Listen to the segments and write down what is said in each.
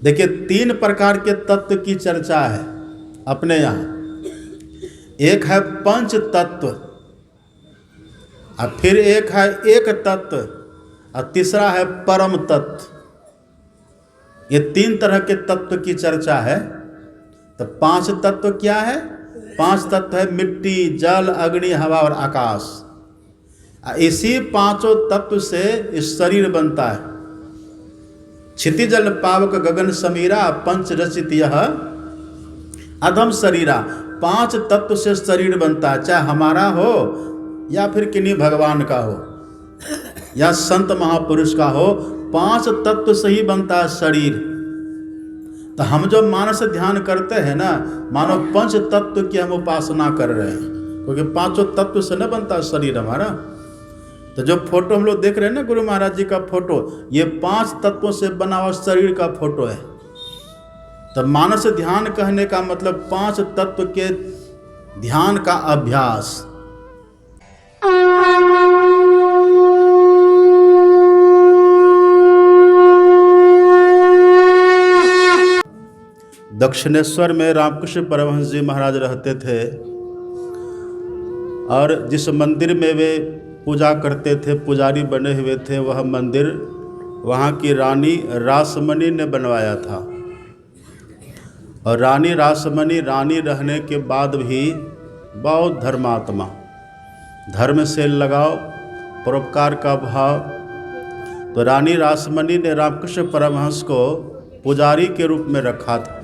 देखिए, 3 प्रकार के तत्व की चर्चा है अपने यहाँ। एक है पंच तत्व, और फिर एक है एक तत्व, और तीसरा है परम तत्व। ये 3 तरह के तत्व की चर्चा है। तो 5 तत्व क्या है? 5 तत्व है मिट्टी, जल, अग्नि, हवा और आकाश। इसी 5 तत्व से इस शरीर बनता है। क्षितिजल पावक गगन समीरा, पंच रचित यह अधम शरीरा। 5 तत्व से शरीर बनता है, चाहे हमारा हो या फिर किन्हीं भगवान का हो या संत महापुरुष का हो। 5 तत्व से ही बनता है शरीर। तो हम जो मानस ध्यान करते हैं ना, मानो 5 तत्व की हम उपासना कर रहे हैं, क्योंकि 5 तत्व से न बनता शरीर हमारा। तो जो फोटो हम लोग देख रहे हैं ना गुरु महाराज जी का फोटो, ये 5 तत्वों से बना हुआ शरीर का फोटो है। तो मानस ध्यान कहने का मतलब 5 तत्व के ध्यान का अभ्यास। दक्षिणेश्वर में रामकृष्ण परमहंस जी महाराज रहते थे, और जिस मंदिर में वे पूजा करते थे, पुजारी बने हुए थे, वह मंदिर वहाँ की रानी रासमणी ने बनवाया था। और रानी रासमणी रानी रहने के बाद भी बहुत धर्मात्मा, धर्म से लगाव, परोपकार का भाव। तो रानी रासमणी ने रामकृष्ण परमहंस को पुजारी के रूप में रखा था।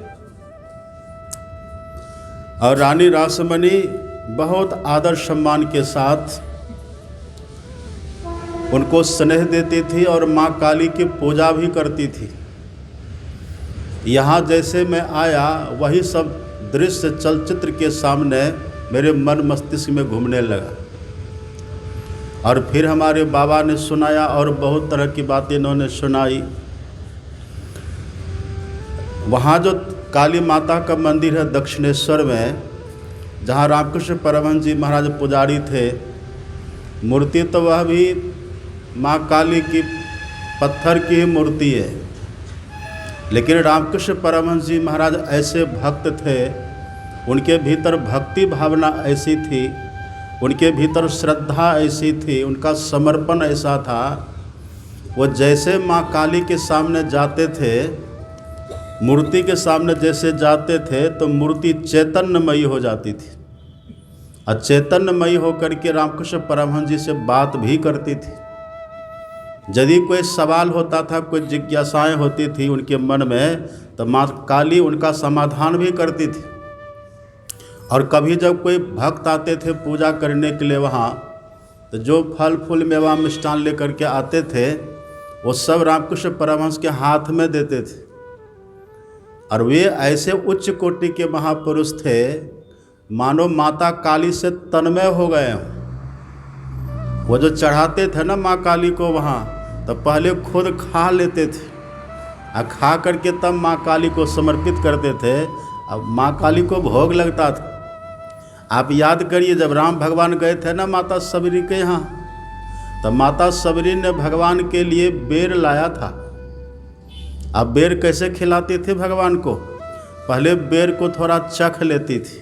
और रानी रासमणी बहुत आदर सम्मान के साथ उनको स्नेह देती थी और माँ काली की पूजा भी करती थी। यहाँ जैसे मैं आया, वही सब दृश्य चलचित्र के सामने मेरे मन मस्तिष्क में घूमने लगा। और फिर हमारे बाबा ने सुनाया, और बहुत तरह की बातें इन्होंने सुनाई। वहाँ जो काली माता का मंदिर है दक्षिणेश्वर में, जहाँ रामकृष्ण परमहंस जी महाराज पुजारी थे, मूर्ति तो वह भी माँ काली की पत्थर की ही मूर्ति है। लेकिन रामकृष्ण परमहंस जी महाराज ऐसे भक्त थे, उनके भीतर भक्ति भावना ऐसी थी, उनके भीतर श्रद्धा ऐसी थी, उनका समर्पण ऐसा था। वो जैसे माँ काली के सामने जाते थे, मूर्ति के सामने जैसे जाते थे, तो मूर्ति चैतन्यमयी हो जाती थी। और चैतन्यमयी होकर के रामकृष्ण परमहंस जी से बात भी करती थी। यदि कोई सवाल होता था, कोई जिज्ञासाएं होती थी उनके मन में, तो माँ काली उनका समाधान भी करती थी। और कभी जब कोई भक्त आते थे पूजा करने के लिए वहाँ, तो जो फल फूल मेवा मिष्ठान लेकर के आते थे, वो सब रामकृष्ण परमहंस के हाथ में देते थे। और वे ऐसे उच्च कोटि के महापुरुष थे, मानो माता काली से तन्मय हो गए हों। वो जो चढ़ाते थे ना माँ काली को वहाँ, तो पहले खुद खा लेते थे, और खा करके तब माँ काली को समर्पित करते थे। अब माँ काली को भोग लगता था। आप याद करिए, जब राम भगवान गए थे ना माता सबरी के यहाँ, तो माता सबरी ने भगवान के लिए बेर लाया था। अब बेर कैसे खिलाती थी भगवान को? पहले बेर को थोड़ा चख लेती थी,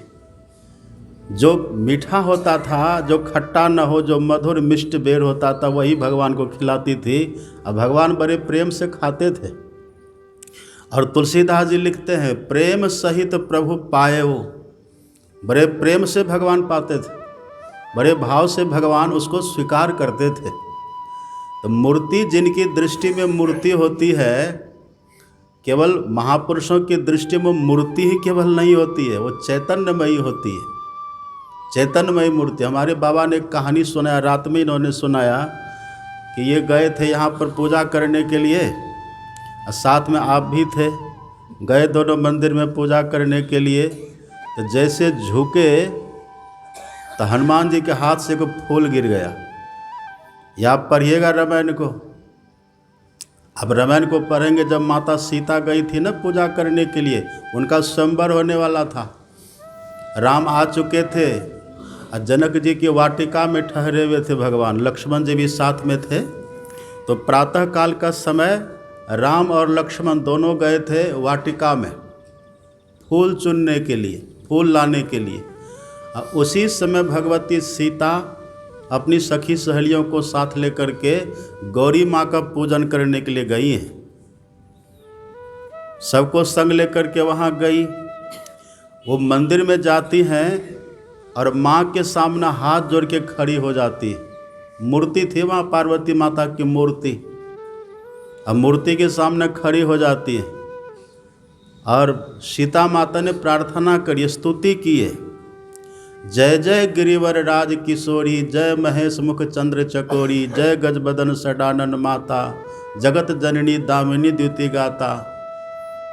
जो मीठा होता था, जो खट्टा न हो, जो मधुर मिष्ट बेर होता था, वही भगवान को खिलाती थी। अब भगवान बड़े प्रेम से खाते थे। और तुलसीदास जी लिखते हैं, प्रेम सहित प्रभु पाए हो। बड़े प्रेम से भगवान पाते थे, बड़े भाव से भगवान उसको स्वीकार करते थे। तो मूर्ति, जिनकी दृष्टि में मूर्ति होती है, केवल महापुरुषों की दृष्टि में मूर्ति ही केवल नहीं होती है, वो चैतन्यमयी होती है, चैतन्यमयी मूर्ति। हमारे बाबा ने कहानी सुनाया, रात में इन्होंने सुनाया कि ये गए थे यहाँ पर पूजा करने के लिए, और साथ में आप भी थे, गए दोनों मंदिर में पूजा करने के लिए। तो जैसे झुके तो हनुमान जी के हाथ से कोई फूल गिर गया। या आप पढ़िएगा रामायण को। अब रामायण को पढ़ेंगे, जब माता सीता गई थी ना पूजा करने के लिए, उनका स्वयंवर होने वाला था। राम आ चुके थे, और जनक जी की वाटिका में ठहरे हुए थे भगवान, लक्ष्मण जी भी साथ में थे। तो प्रातः काल का समय राम और लक्ष्मण दोनों गए थे वाटिका में फूल चुनने के लिए, फूल लाने के लिए। उसी समय भगवती सीता अपनी सखी सहेलियों को साथ लेकर के गौरी माँ का पूजन करने के लिए गई हैं। सबको संग लेकर के वहाँ गई। वो मंदिर में जाती हैं और माँ के सामने हाथ जोड़ के खड़ी हो जाती। मूर्ति थी वहाँ पार्वती माता की मूर्ति। अब मूर्ति के सामने खड़ी हो जाती है और सीता माता ने प्रार्थना करी, स्तुति की है। जय जय गिरिवर राज किशोरी, जय महेश मुख चंद्र चकोरी, जय गजबदन सडानन माता, जगत जननी दामिनी द्युति गाता।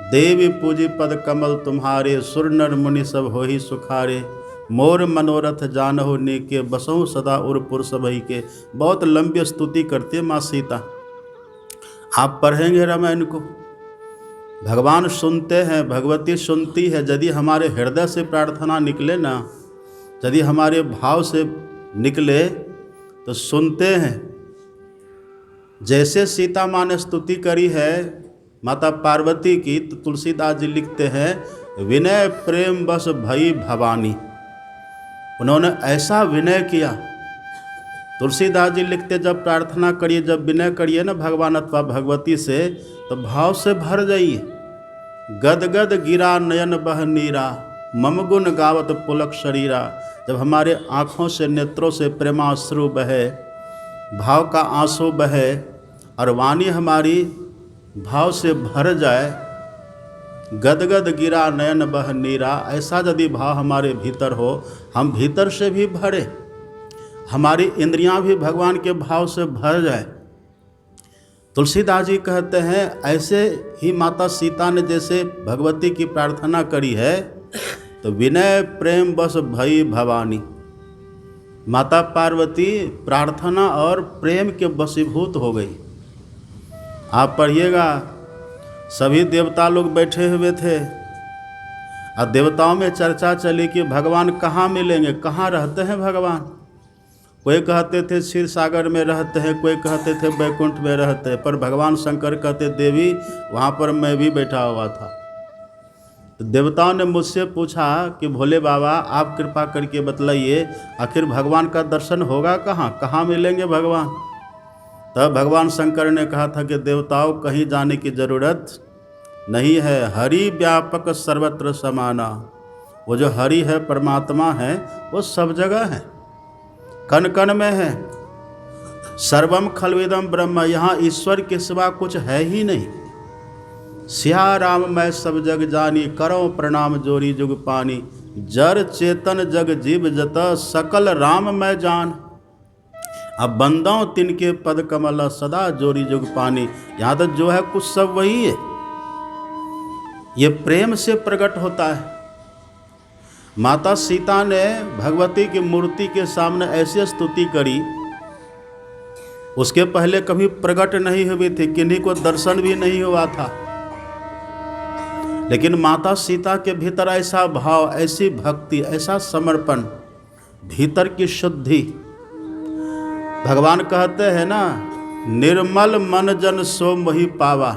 देवी पूजी पद कमल तुम्हारे, सुर नर मुनि सब होहि सुखारे। मोर मनोरथ जानहु नीके, बसहु सदा उरपुर सबही के। बहुत लंबी स्तुति करती है माँ सीता। आप पढ़ेंगे रामायण को, भगवान सुनते हैं, भगवती सुनती है। यदि हमारे हृदय से प्रार्थना निकले ना, यदि हमारे भाव से निकले तो सुनते हैं। जैसे सीता माँ ने स्तुति करी है माता पार्वती की, तो तुलसीदास जी लिखते हैं विनय प्रेम बस भई भवानी। उन्होंने ऐसा विनय किया। तुलसीदास जी लिखते जब प्रार्थना करिए, जब विनय करिए ना भगवान अथवा भगवती से, तो भाव से भर जाइए। गद गद गिरा नयन बह नीरा, मम गुण गावत पुलक शरीरा। जब हमारे आँखों से, नेत्रों से प्रेमाश्रु बहे, भाव का आंसू बहे और वाणी हमारी भाव से भर जाए, गदगद गिरा नयन बह नीरा, ऐसा यदि भाव हमारे भीतर हो, हम भीतर से भी भरे, हमारी इंद्रियां भी भगवान के भाव से भर जाए। तुलसीदास जी कहते हैं ऐसे ही माता सीता ने जैसे भगवती की प्रार्थना करी है, तो विनय प्रेम बस भई भवानी। माता पार्वती प्रार्थना और प्रेम के वशीभूत हो गई। आप पढ़िएगा, सभी देवता लोग बैठे हुए थे और देवताओं में चर्चा चली कि भगवान कहाँ मिलेंगे, कहाँ रहते हैं भगवान। कोई कहते थे क्षीर सागर में रहते हैं, कोई कहते थे बैकुंठ में रहते हैं, पर भगवान शंकर कहते देवी वहाँ पर मैं भी बैठा हुआ था। तो देवताओं ने मुझसे पूछा कि भोले बाबा आप कृपा करके बतलाइए आखिर भगवान का दर्शन होगा कहाँ, कहाँ मिलेंगे भगवान। तब भगवान शंकर ने कहा था कि देवताओं कहीं जाने की जरूरत नहीं है, हरि व्यापक सर्वत्र समाना। वो जो हरि है, परमात्मा है, वो सब जगह है, कण कण में है। सर्वम खलविदम ब्रह्म, यहाँ ईश्वर के सिवा कुछ है ही नहीं। सिया राम मैं सब जग जानी, करो प्रणाम जोरी जुग पानी। जर चेतन जग जीव जत, सकल राम मैं जान। अब बंदाओ तिनके पद कमल, सदा जोरी जुग पानी। यहाँ तक जो है कुछ सब वही है। ये प्रेम से प्रकट होता है। माता सीता ने भगवती की मूर्ति के सामने ऐसी स्तुति करी, उसके पहले कभी प्रकट नहीं हुई थी, किन्हीं को दर्शन भी नहीं हुआ था। लेकिन माता सीता के भीतर ऐसा भाव, ऐसी भक्ति, ऐसा समर्पण, भीतर की शुद्धि। भगवान कहते हैं ना, निर्मल मन जन सो मोहि पावा।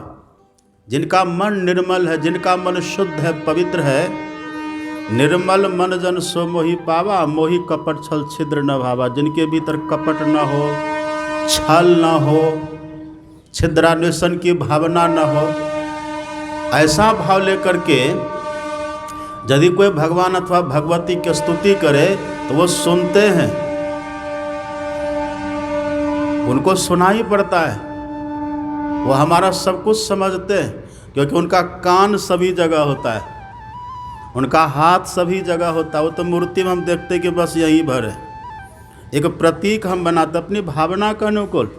जिनका मन निर्मल है, जिनका मन शुद्ध है, पवित्र है, निर्मल मन जन सो मोहि पावा। मोहि कपट छल छिद्र न भावा। जिनके भीतर कपट न हो, छल न हो, छिद्रान्वेषण की भावना न हो, ऐसा भाव लेकर के यदि कोई भगवान अथवा भगवती की स्तुति करे तो वो सुनते हैं, उनको सुनाई पड़ता है। वो हमारा सब कुछ समझते हैं, क्योंकि उनका कान सभी जगह होता है, उनका हाथ सभी जगह होता है। वो तो मूर्ति में हम देखते हैं कि बस यही भर है, एक प्रतीक हम बनाते अपनी भावना के अनुकूल।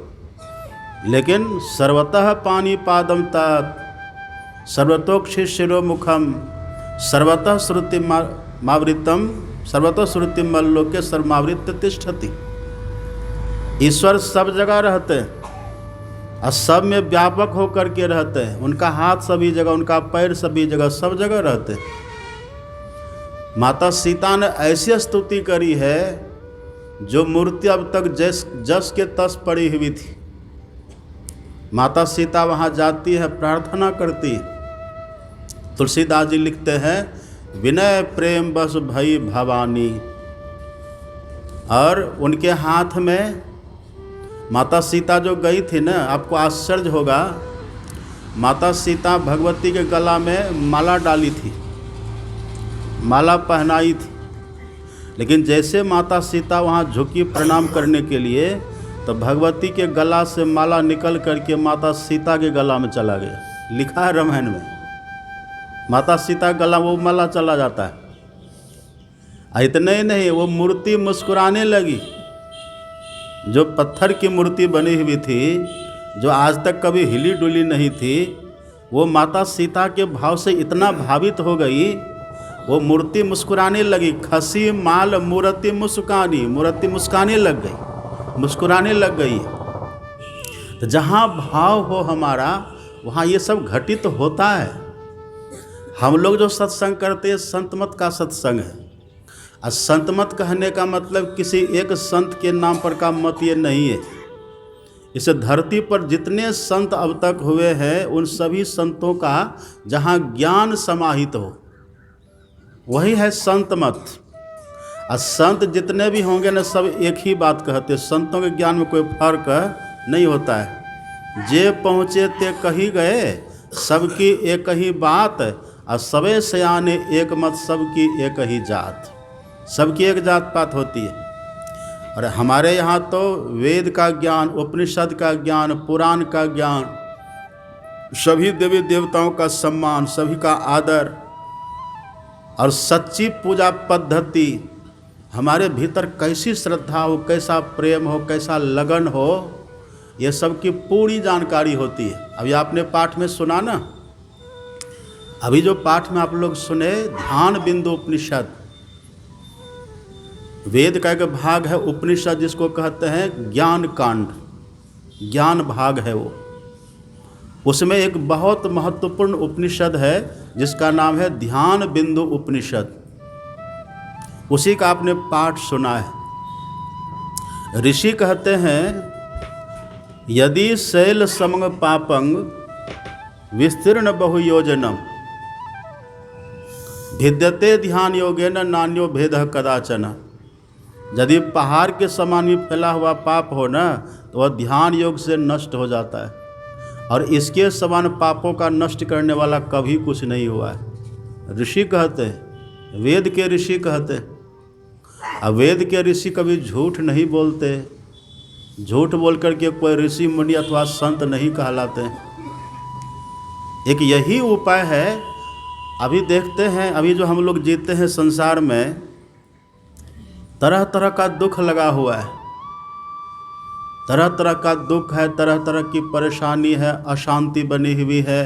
लेकिन सर्वतः पानी पादम तत्, सर्वतोक्षि शिरो मुखम, सर्वतः श्रुति मावृतम, सर्वतः श्रुति मल्लोके सर्वमावृत्य तिष्ठति। ईश्वर सब जगह रहते हैं और सब में व्यापक होकर के रहते हैं। उनका हाथ सभी जगह, उनका पैर सभी जगह, सब जगह रहते हैं। माता सीता ने ऐसी स्तुति करी है जो मूर्ति अब तक जस के तस पड़ी हुई थी। माता सीता वहाँ जाती है, प्रार्थना करती। तुलसीदास जी लिखते हैं, विनय प्रेम बस भई भवानी। और उनके हाथ में माता सीता जो गई थी ना, आपको आश्चर्य होगा, माता सीता भगवती के गला में माला डाली थी, माला पहनाई थी। लेकिन जैसे माता सीता वहाँ झुकी प्रणाम करने के लिए, तो भगवती के गला से माला निकल करके माता सीता के गला में चला गया। लिखा है रामायण में, माता सीता गला वो माला चला जाता है। इतने ही नहीं, वो मूर्ति मुस्कुराने लगी। जो पत्थर की मूर्ति बनी हुई थी, जो आज तक कभी हिली डुली नहीं थी, वो माता सीता के भाव से इतना भावित हो गई, वो मूर्ति मुस्कुराने लगी। खसी माल मूर्ति मुस्कानी, मूर्ति मुस्काने लग गई, मुस्कुराने लग गई। तो जहाँ भाव हो हमारा, वहाँ ये सब घटित होता है। हम लोग जो सत्संग करते हैं, संत मत का सत्संग है। और संत मत कहने का मतलब किसी एक संत के नाम पर का मत ये नहीं है। इस धरती पर जितने संत अब तक हुए हैं, उन सभी संतों का जहाँ ज्ञान समाहित हो, वही है संत मत। और संत जितने भी होंगे ना, सब एक ही बात कहते हैं। संतों के ज्ञान में कोई फर्क नहीं होता है। जे पहुँचे ते कही गए, सबकी एक ही बात। और सबे सयाने एक मत, सबकी एक ही जात। सबकी एक जात पात होती है। और हमारे यहाँ तो वेद का ज्ञान, उपनिषद का ज्ञान, पुराण का ज्ञान, सभी देवी देवताओं का सम्मान, सभी का आदर और सच्ची पूजा पद्धति, हमारे भीतर कैसी श्रद्धा हो, कैसा प्रेम हो, कैसा लगन हो, ये सब की पूरी जानकारी होती है। अभी आपने पाठ में सुना ना, अभी जो पाठ में आप लोग सुने, ध्यान बिंदु उपनिषद, वेद का एक भाग है उपनिषद, जिसको कहते हैं ज्ञान कांड, ज्ञान भाग है वो। उसमें एक बहुत महत्वपूर्ण उपनिषद है जिसका नाम है ध्यान बिंदु उपनिषद। उसी का आपने पाठ सुना है। ऋषि कहते हैं, यदि शैल समंग पापंग विस्तीर्ण बहुयोजनम भिद्यते ध्यान योगेन नान्यो भेदः कदाचन। यदि पहाड़ के समान भी फैला हुआ पाप हो ना, तो वह ध्यान योग से नष्ट हो जाता है। और इसके समान पापों का नष्ट करने वाला कभी कुछ नहीं हुआ है। ऋषि कहते हैं, वेद के ऋषि कहते हैं। अब वेद के ऋषि कभी झूठ नहीं बोलते। झूठ बोल करके कोई ऋषि मुनि अथवा संत नहीं कहलाते। एक यही उपाय है। अभी देखते हैं, अभी जो हम लोग जीते हैं संसार में, तरह तरह का दुख लगा हुआ है। तरह तरह का दुख है, तरह तरह की परेशानी है, अशांति बनी हुई है।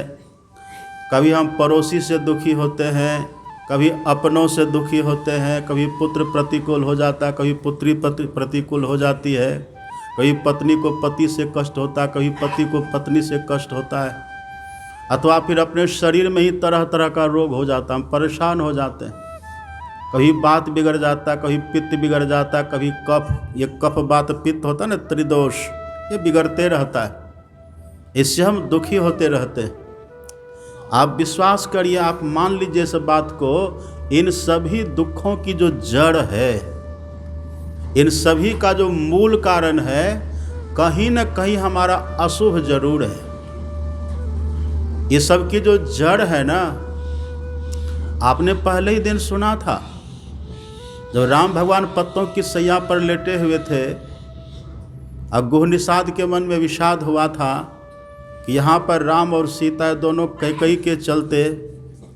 कभी हम पड़ोसी से दुखी होते हैं, कभी अपनों से दुखी होते हैं, कभी पुत्र प्रतिकूल हो जाता है, कभी पुत्री प्रतिकूल हो जाती है, कभी पत्नी को पति से कष्ट होता है, कभी पति को पत्नी से कष्ट होता है, अथवा फिर अपने शरीर में ही तरह तरह का रोग हो जाता है, हम परेशान हो जाते हैं। कभी बात बिगड़ जाता है, कभी पित्त बिगड़ जाता है, कभी कफ, ये कफ बात पित्त होता है ना, त्रिदोष, ये बिगड़ते रहता है। इससे हम दुखी होते रहते हैं। आप विश्वास करिए, आप मान लीजिए इस बात को, इन सभी दुखों की जो जड़ है, इन सभी का जो मूल कारण है, कहीं न कहीं हमारा अशुभ जरूर है। ये सब की जो जड़ है ना, आपने पहले ही दिन सुना था, जब राम भगवान पत्तों की सैया पर लेटे हुए थे, और गुह निषाद के मन में विषाद हुआ था कि यहाँ पर राम और सीता दोनों कैकई के चलते,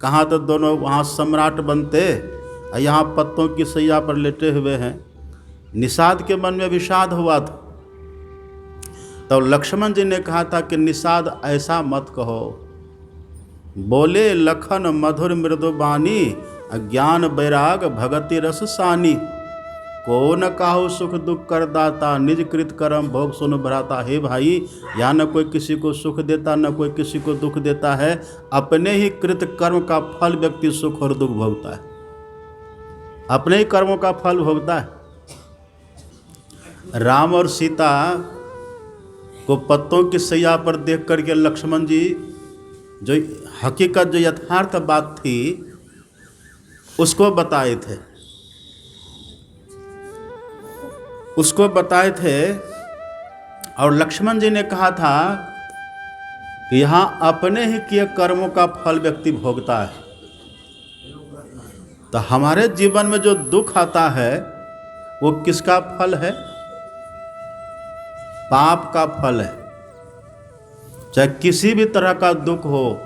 कहाँ तो दोनों वहाँ सम्राट बनते, और यहाँ पत्तों की सैया पर लेटे हुए हैं। निषाद के मन में विषाद हुआ था। तो लक्ष्मण जी ने कहा था कि निषाद ऐसा मत कहो। बोले लखन मधुर मृदु बानी, अज्ञान बैराग भगति रस सानी। को न काहू सुख दुख कर दाता, निज कृत कर्म भोग सुन भराता। हे भाई, यहाँ न कोई किसी को सुख देता, न कोई किसी को दुख देता है। अपने ही कृत कर्म का फल व्यक्ति सुख और दुख भोगता है। अपने ही कर्मों का फल भोगता है। राम और सीता को पत्तों की सैया पर देख करके लक्ष्मण जी जो हकीकत, जो यथार्थ बात थी उसको बताए थे, और लक्ष्मण जी ने कहा था कि यहाँ अपने ही किए कर्मों का फल व्यक्ति भोगता है। तो हमारे जीवन में जो दुख आता है वो किसका फल है? पाप का फल है। चाहे किसी भी तरह का दुख हो,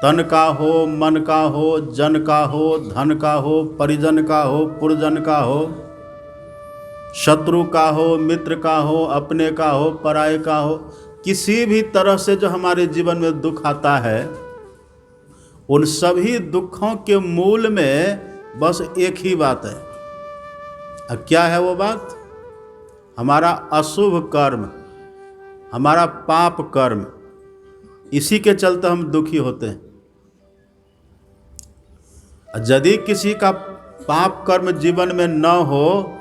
तन का हो, मन का हो, जन का हो, धन का हो, परिजन का हो, पुरजन का हो, शत्रु का हो, मित्र का हो, अपने का हो, पराये का हो, किसी भी तरह से जो हमारे जीवन में दुख आता है, उन सभी दुखों के मूल में बस एक ही बात है। अब क्या है वो बात? हमारा अशुभ कर्म, हमारा पाप कर्म, इसी के चलते हम दुखी होते हैं। यदि किसी का पाप कर्म जीवन में न हो,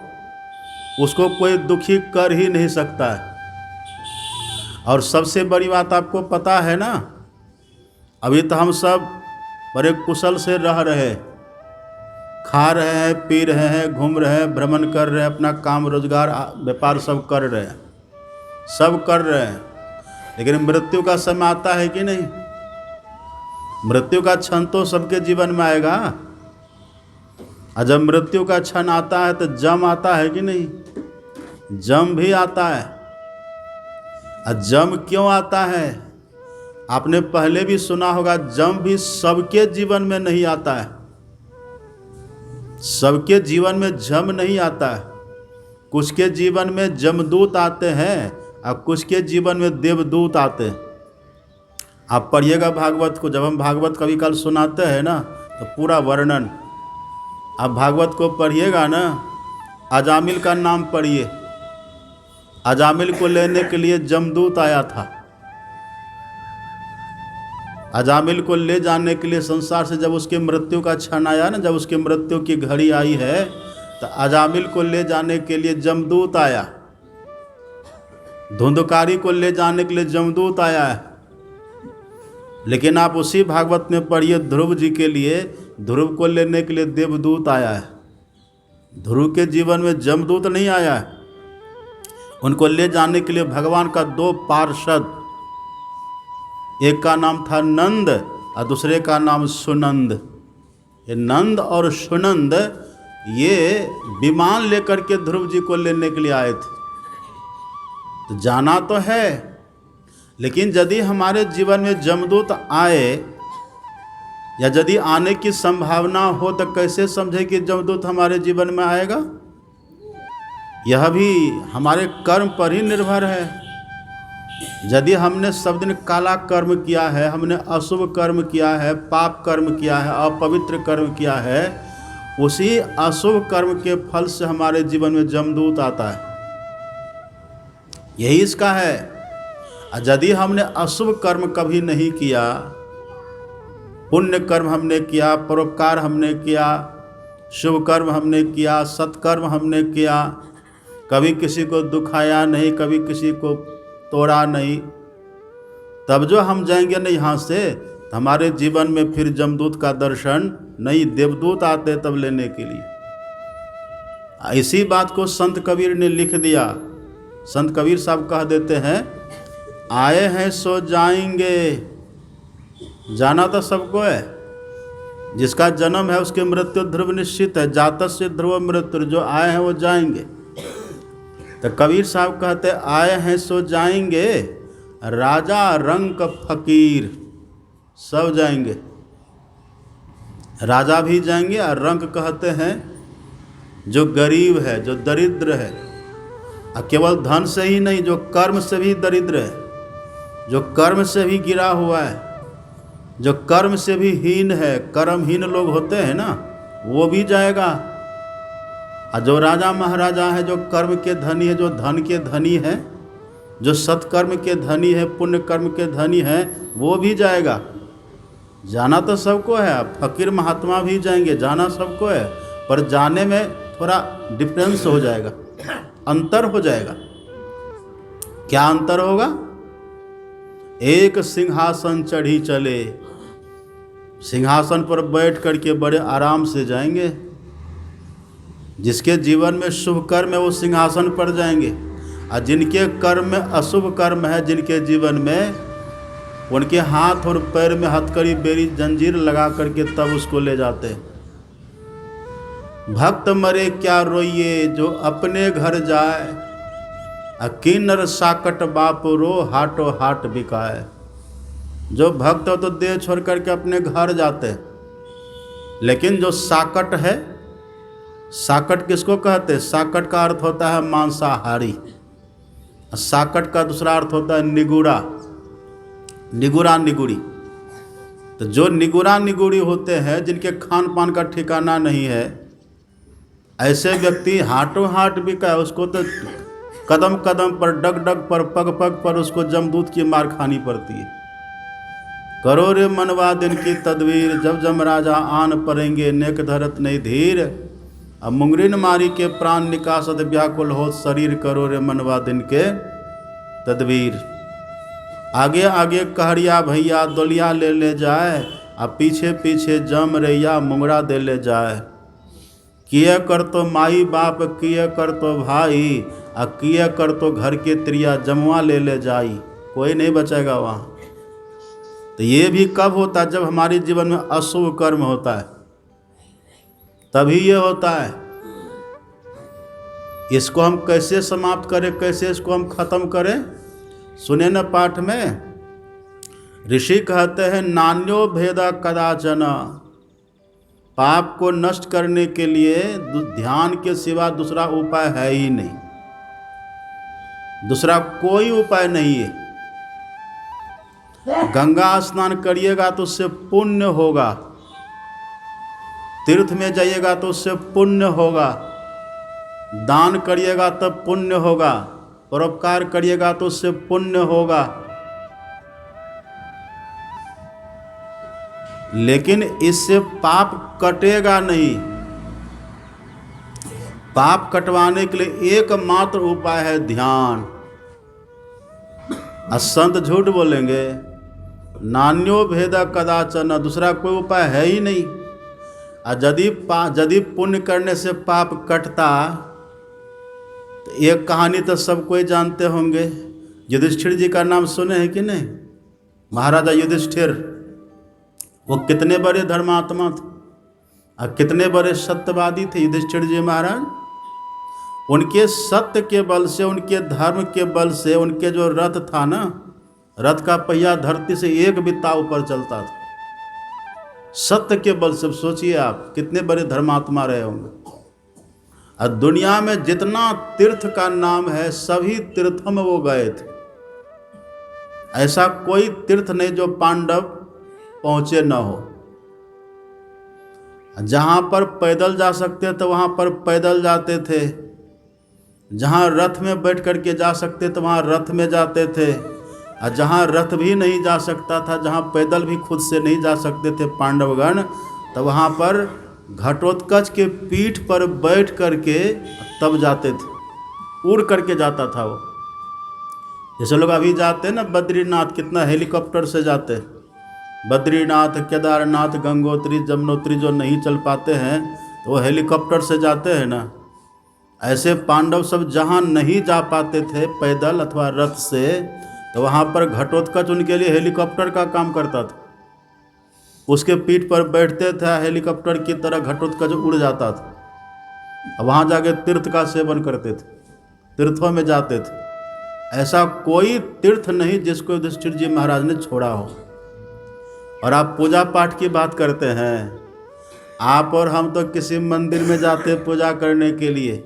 उसको कोई दुखी कर ही नहीं सकता है। और सबसे बड़ी बात आपको पता है ना, अभी तो हम सब बड़े कुशल से रह रहे हैं, खा रहे हैं, पी रहे हैं, घूम रहे हैं, भ्रमण कर रहे हैं, अपना काम रोजगार व्यापार सब कर रहे हैं, सब कर रहे हैं। लेकिन मृत्यु का समय आता है कि नहीं? मृत्यु का क्षण तो सबके जीवन में आएगा। और जब मृत्यु का क्षण आता है तो जम आता है कि नहीं? जम भी आता है। और जम क्यों आता है? आपने पहले भी सुना होगा, जम भी सबके जीवन में नहीं आता है। सबके जीवन में जम नहीं आता है। कुछ के जीवन में जमदूत आते हैं और कुछ के जीवन में देवदूत आते हैं। आप पढ़िएगा भागवत को, जब हम भागवत कभी काल सुनाते हैं ना तो पूरा वर्णन आप भागवत को पढ़िएगा ना। अजामिल का नाम पढ़िए। अजामिल को लेने के लिए जमदूत आया था। अजामिल को ले जाने के लिए संसार से जब उसके मृत्यु का क्षण आया ना, जब उसकी मृत्यु की घड़ी आई है, तो अजामिल को ले जाने के लिए जमदूत आया। धुंधकारी को ले जाने के लिए जमदूत आया है। लेकिन आप उसी भागवत में पढ़िए, ध्रुव जी के लिए, ध्रुव को लेने के लिए देवदूत आया है। ध्रुव के जीवन में जमदूत नहीं आया है। उनको ले जाने के लिए भगवान का 2 पार्षद, एक का नाम था नंद और दूसरे का नाम सुनंद। ये नंद और सुनंद ये विमान लेकर के ध्रुव जी को लेने के लिए आए थे। तो जाना तो है, लेकिन यदि हमारे जीवन में जमदूत आए या यदि आने की संभावना हो तो कैसे समझे कि जमदूत हमारे जीवन में आएगा? यह भी हमारे कर्म पर ही निर्भर है। यदि हमने सब दिन काला कर्म किया है, हमने अशुभ कर्म किया है, पाप कर्म किया है, अपवित्र कर्म किया है, उसी अशुभ कर्म के फल से हमारे जीवन में जमदूत आता है। यही इसका है। यदि हमने अशुभ कर्म कभी नहीं किया, पुण्य कर्म हमने किया, परोपकार हमने किया, शुभ कर्म हमने किया, सत्कर्म हमने किया, कभी किसी को दुखाया नहीं, कभी किसी को तोड़ा नहीं, तब जो हम जाएंगे ना यहाँ से, तो हमारे जीवन में फिर जमदूत का दर्शन नहीं, देवदूत आते तब लेने के लिए। इसी बात को संत कबीर ने लिख दिया। संत कबीर साहब कह देते हैं, आए हैं सो जाएंगे। जाना तो सबको है। जिसका जन्म है उसकी मृत्यु ध्रुव निश्चित है। जातस्य ध्रुव मृत्यु, जो आए हैं वो जाएंगे। तो कबीर साहब कहते, आए हैं सो जाएंगे, राजा रंक फकीर सब जाएंगे। राजा भी जाएंगे, और रंक कहते हैं जो गरीब है, जो दरिद्र है, और केवल धन से ही नहीं, जो कर्म से भी दरिद्र है, जो कर्म से भी गिरा हुआ है, जो कर्म से भी हीन है, कर्महीन लोग होते हैं ना, वो भी जाएगा। और जो राजा महाराजा है, जो कर्म के धनी है, जो धन के धनी है, जो सत्कर्म के धनी है, पुण्य कर्म के धनी है, वो भी जाएगा। जाना तो सबको है। फकीर महात्मा भी जाएंगे, जाना सबको है, पर जाने में थोड़ा डिफरेंस हो जाएगा, अंतर हो जाएगा। क्या अंतर होगा? एक सिंहासन चढ़ी चले, सिंहासन पर बैठ करके बड़े आराम से जाएंगे। जिसके जीवन में शुभ कर्म है वो सिंहासन पर जाएंगे, और जिनके कर्म में अशुभ कर्म है, जिनके जीवन में, उनके हाथ और पैर में हथकड़ी बेरी जंजीर लगा करके तब उसको ले जाते हैं। भक्त मरे क्या रोइए जो अपने घर जाए, किन्नर साकट बाप रो हाटो हाट बिकाए। जो भक्त हो तो देह छोड़ करके अपने घर जाते हैं, लेकिन जो साकट है, साकट किसको कहते हैं? साकट का अर्थ होता है मांसाहारी। साकट का दूसरा अर्थ होता है निगुड़ा, निगुरा निगुड़ी। तो जो निगुरा निगुड़ी होते हैं, जिनके खान पान का ठिकाना नहीं है, ऐसे व्यक्ति हाटों हाट बिका, उसको तो कदम कदम पर, डग डग पर, पग पग पर उसको जमदूत की मार खानी पड़ती है। करो रे मनवा दिन की तदवीर, जब जमराजा आन पड़ेंगे, नेक धरत नहीं धीर। अब मुंगरिन मारी के प्राण निकासत, व्याकुल हो शरीर, करो रे मनवा दिन के तदवीर। आगे आगे कहरिया भैया दोलिया ले जाए, अब पीछे पीछे जम रैया मुंगरा दे ले जाए। किए कर तो माई बाप, किए कर तो भाई, और किए कर तो घर के त्रिया जमुआ ले जाई। कोई नहीं बचेगा वहाँ। तो ये भी कब होता है? जब हमारे जीवन में अशुभ कर्म होता है, तभी ये होता है। इसको हम कैसे समाप्त करें, कैसे इसको हम खत्म करें? सुने न पाठ में ऋषि कहते हैं, नान्यो भेदा कदाचन। पाप को नष्ट करने के लिए ध्यान के सिवा दूसरा उपाय है ही नहीं, दूसरा कोई उपाय नहीं है। गंगा स्नान करिएगा तो उससे पुण्य होगा, तीर्थ में जाइएगा तो उससे पुण्य होगा, दान करिएगा तब पुण्य होगा, परोपकार करिएगा तो उससे पुण्य होगा। लेकिन इससे पाप कटेगा नहीं। पाप कटवाने के लिए एकमात्र उपाय है ध्यान। संत झूठ बोलेंगे, नान्यो भेदा कदाचन, दूसरा कोई उपाय है ही नहीं। यदि पुण्य करने से पाप कटता, तो एक कहानी तो सब कोई जानते होंगे। युधिष्ठिर जी का नाम सुने हैं कि नहीं? महाराजा युधिष्ठिर, वो कितने बड़े धर्मात्मा थे और कितने बड़े सत्यवादी थे युधिष्ठिर जी महाराज। उनके सत्य के बल से, उनके धर्म के बल से, उनके जो रथ था ना, रथ का पहिया धरती से एक बित्ता ऊपर चलता था। सत्य के बल से। सोचिए आप कितने बड़े धर्मात्मा रहे होंगे। और दुनिया में जितना तीर्थ का नाम है, सभी तीर्थों में वो गए थे। ऐसा कोई तीर्थ नहीं जो पांडव पहुंचे न हो। जहां पर पैदल जा सकते थे वहां पर पैदल जाते थे, जहां रथ में बैठ करके जा सकते थे वहां रथ में जाते थे, और जहां रथ भी नहीं जा सकता था, जहां पैदल भी खुद से नहीं जा सकते थे पांडवगण, तो वहां पर घटोत्कच के पीठ पर बैठ करके तब जाते थे, उड़ करके जाता था वो। जैसे लोग अभी जाते हैं ना बद्रीनाथ, कितना हेलीकॉप्टर से जाते हैं। बद्रीनाथ, केदारनाथ, गंगोत्री, जमुनोत्री जो नहीं चल पाते हैं तो वो हेलीकॉप्टर से जाते हैं ना। ऐसे पांडव सब जहाँ नहीं जा पाते थे पैदल अथवा रथ से, तो वहाँ पर घटोत्कच उनके लिए हेलीकॉप्टर का काम करता था। उसके पीठ पर बैठते थे, हेलीकॉप्टर की तरह घटोत्कच उड़ जाता था। वहाँ जाके तीर्थ का सेवन करते थे, तीर्थों में जाते थे। ऐसा कोई तीर्थ नहीं जिसको युधिष्ठिर जी महाराज ने छोड़ा हो। और आप पूजा पाठ की बात करते हैं, आप और हम तो किसी मंदिर में जाते पूजा करने के लिए,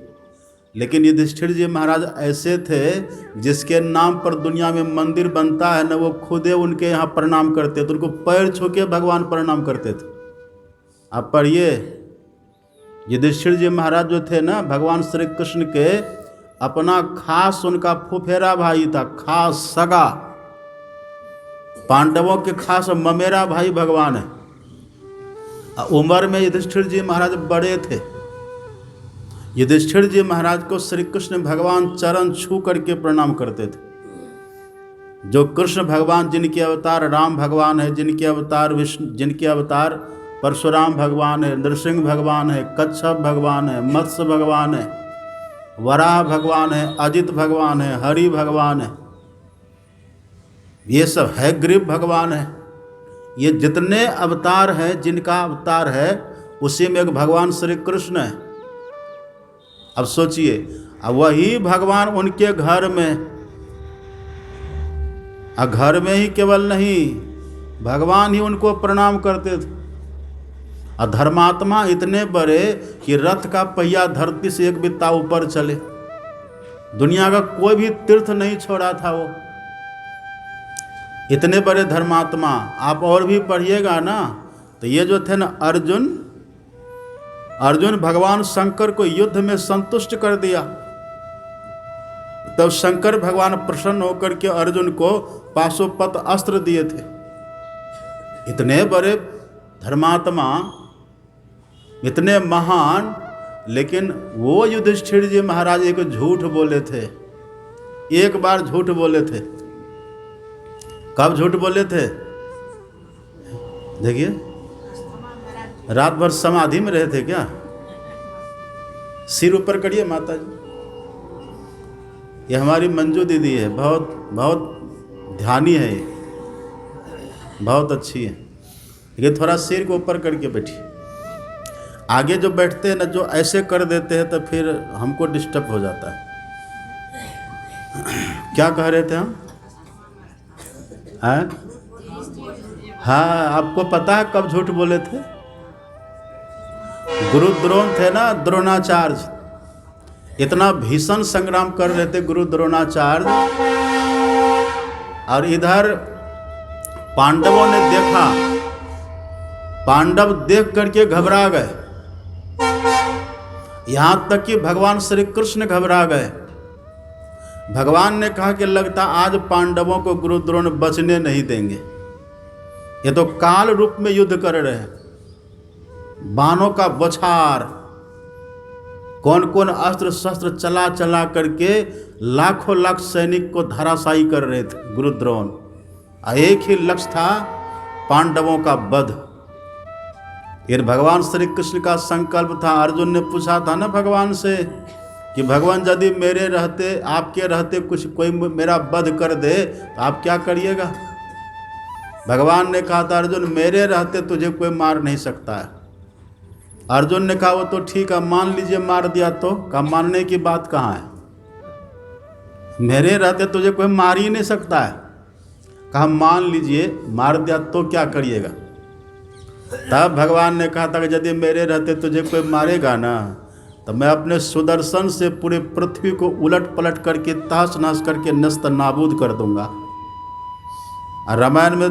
लेकिन युधिष्ठिर जी महाराज ऐसे थे जिसके नाम पर दुनिया में मंदिर बनता है ना, वो खुदे उनके यहाँ प्रणाम करते थे, उनको पैर छू के भगवान प्रणाम करते थे। आप पढ़िए, युधिष्ठिर जी महाराज जो थे ना, भगवान श्री कृष्ण के अपना खास उनका फुफेरा भाई था, खास सगा। पांडवों के खास ममेरा भाई भगवान है। उम्र में युधिष्ठिर जी महाराज बड़े थे। युधिष्ठिर जी महाराज को श्री कृष्ण भगवान चरण छू करके प्रणाम करते थे। जो कृष्ण भगवान जिनके अवतार राम भगवान है, जिनके अवतार विष्णु, जिनके अवतार परशुराम भगवान है, नृसिंह भगवान है, कच्छप भगवान है, मत्स्य भगवान है, वराह भगवान है, अजित भगवान है, हरि भगवान है, ये सब है, ग्रीव भगवान है। ये जितने अवतार हैं, जिनका अवतार है उसी में एक भगवान श्री कृष्ण है। अब सोचिए, अब वही भगवान उनके घर में, घर में ही केवल नहीं, भगवान ही उनको प्रणाम करते थे। और धर्मात्मा इतने बड़े कि रथ का पहिया धरती से एक बित्ता ऊपर चले, दुनिया का कोई भी तीर्थ नहीं छोड़ा था वो, इतने बड़े धर्मात्मा। आप और भी पढ़िएगा ना, तो ये जो थे ना अर्जुन भगवान शंकर को युद्ध में संतुष्ट कर दिया, तब शंकर भगवान प्रसन्न होकर के अर्जुन को पाशुपत अस्त्र दिए थे। इतने बड़े धर्मात्मा, इतने महान, लेकिन वो युधिष्ठिर जी महाराज एक झूठ बोले थे, एक बार झूठ बोले थे। कब झूठ बोले थे? देखिए, रात भर समाधि में रहे थे क्या? सिर ऊपर करिए माता जी। ये हमारी मंजू दीदी है, बहुत बहुत ध्यानी है, ये बहुत अच्छी है। ये थोड़ा सिर को ऊपर करके बैठिए। आगे जो बैठते हैं ना, जो ऐसे कर देते हैं तो फिर हमको डिस्टर्ब हो जाता है। क्या कह रहे थे हम? हाँ, आपको पता है कब झूठ बोले थे? गुरु द्रोण थे ना, द्रोणाचार्य, इतना भीषण संग्राम कर रहे थे गुरु द्रोणाचार्य, और इधर पांडवों ने देखा, पांडव देख करके घबरा गए, यहां तक कि भगवान श्री कृष्ण घबरा गए। भगवान ने कहा कि लगता आज पांडवों को गुरु द्रोण बचने नहीं देंगे, ये तो काल रूप में युद्ध कर रहे हैं, बाणों का बौछार, कौन कौन अस्त्र शस्त्र चला चला करके लाखों लाख सैनिक को धराशायी कर रहे थे गुरु द्रोण। एक ही लक्ष्य था, पांडवों का वध। ये भगवान श्री कृष्ण का संकल्प था। अर्जुन ने पूछा था ना भगवान से कि भगवान यदि मेरे रहते, आपके रहते कुछ कोई मेरा वध कर दे तो आप क्या करिएगा? भगवान ने कहा था, अर्जुन मेरे रहते तुझे कोई मार नहीं सकता है। अर्जुन ने कहा वो तो ठीक है, मान लीजिए मार दिया तो? कहा मानने की बात कहाँ है, मेरे रहते तुझे कोई मार ही नहीं सकता है। कहा मान लीजिए मार दिया तो क्या करिएगा? तब भगवान ने कहा था कि यदि मेरे रहते तुझे कोई मारेगा ना, तो मैं अपने सुदर्शन से पूरे पृथ्वी को उलट पलट करके तहस नहस करके नस्त नाबूद कर दूंगा। और रामायण में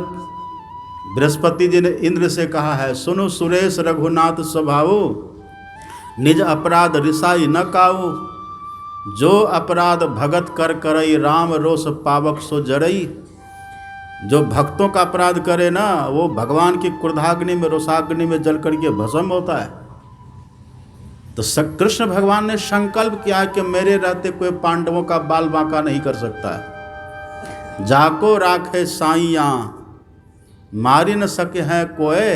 बृहस्पति जी ने इंद्र से कहा है, सुनो सुरेश रघुनाथ स्वभावो, निज अपराध रिसाई न काऊ, जो अपराध भगत कर करई, राम रोष पावक सो जरई। जो भक्तों का अपराध करे ना, वो भगवान की क्रोधाग्नि में, रोषाग्नि में जल करके भस्म होता है। तो कृष्ण भगवान ने संकल्प किया कि मेरे रहते कोई पांडवों का बाल बांका नहीं कर सकता है। जाको राखे साइया, मारी न सके हैं कोई,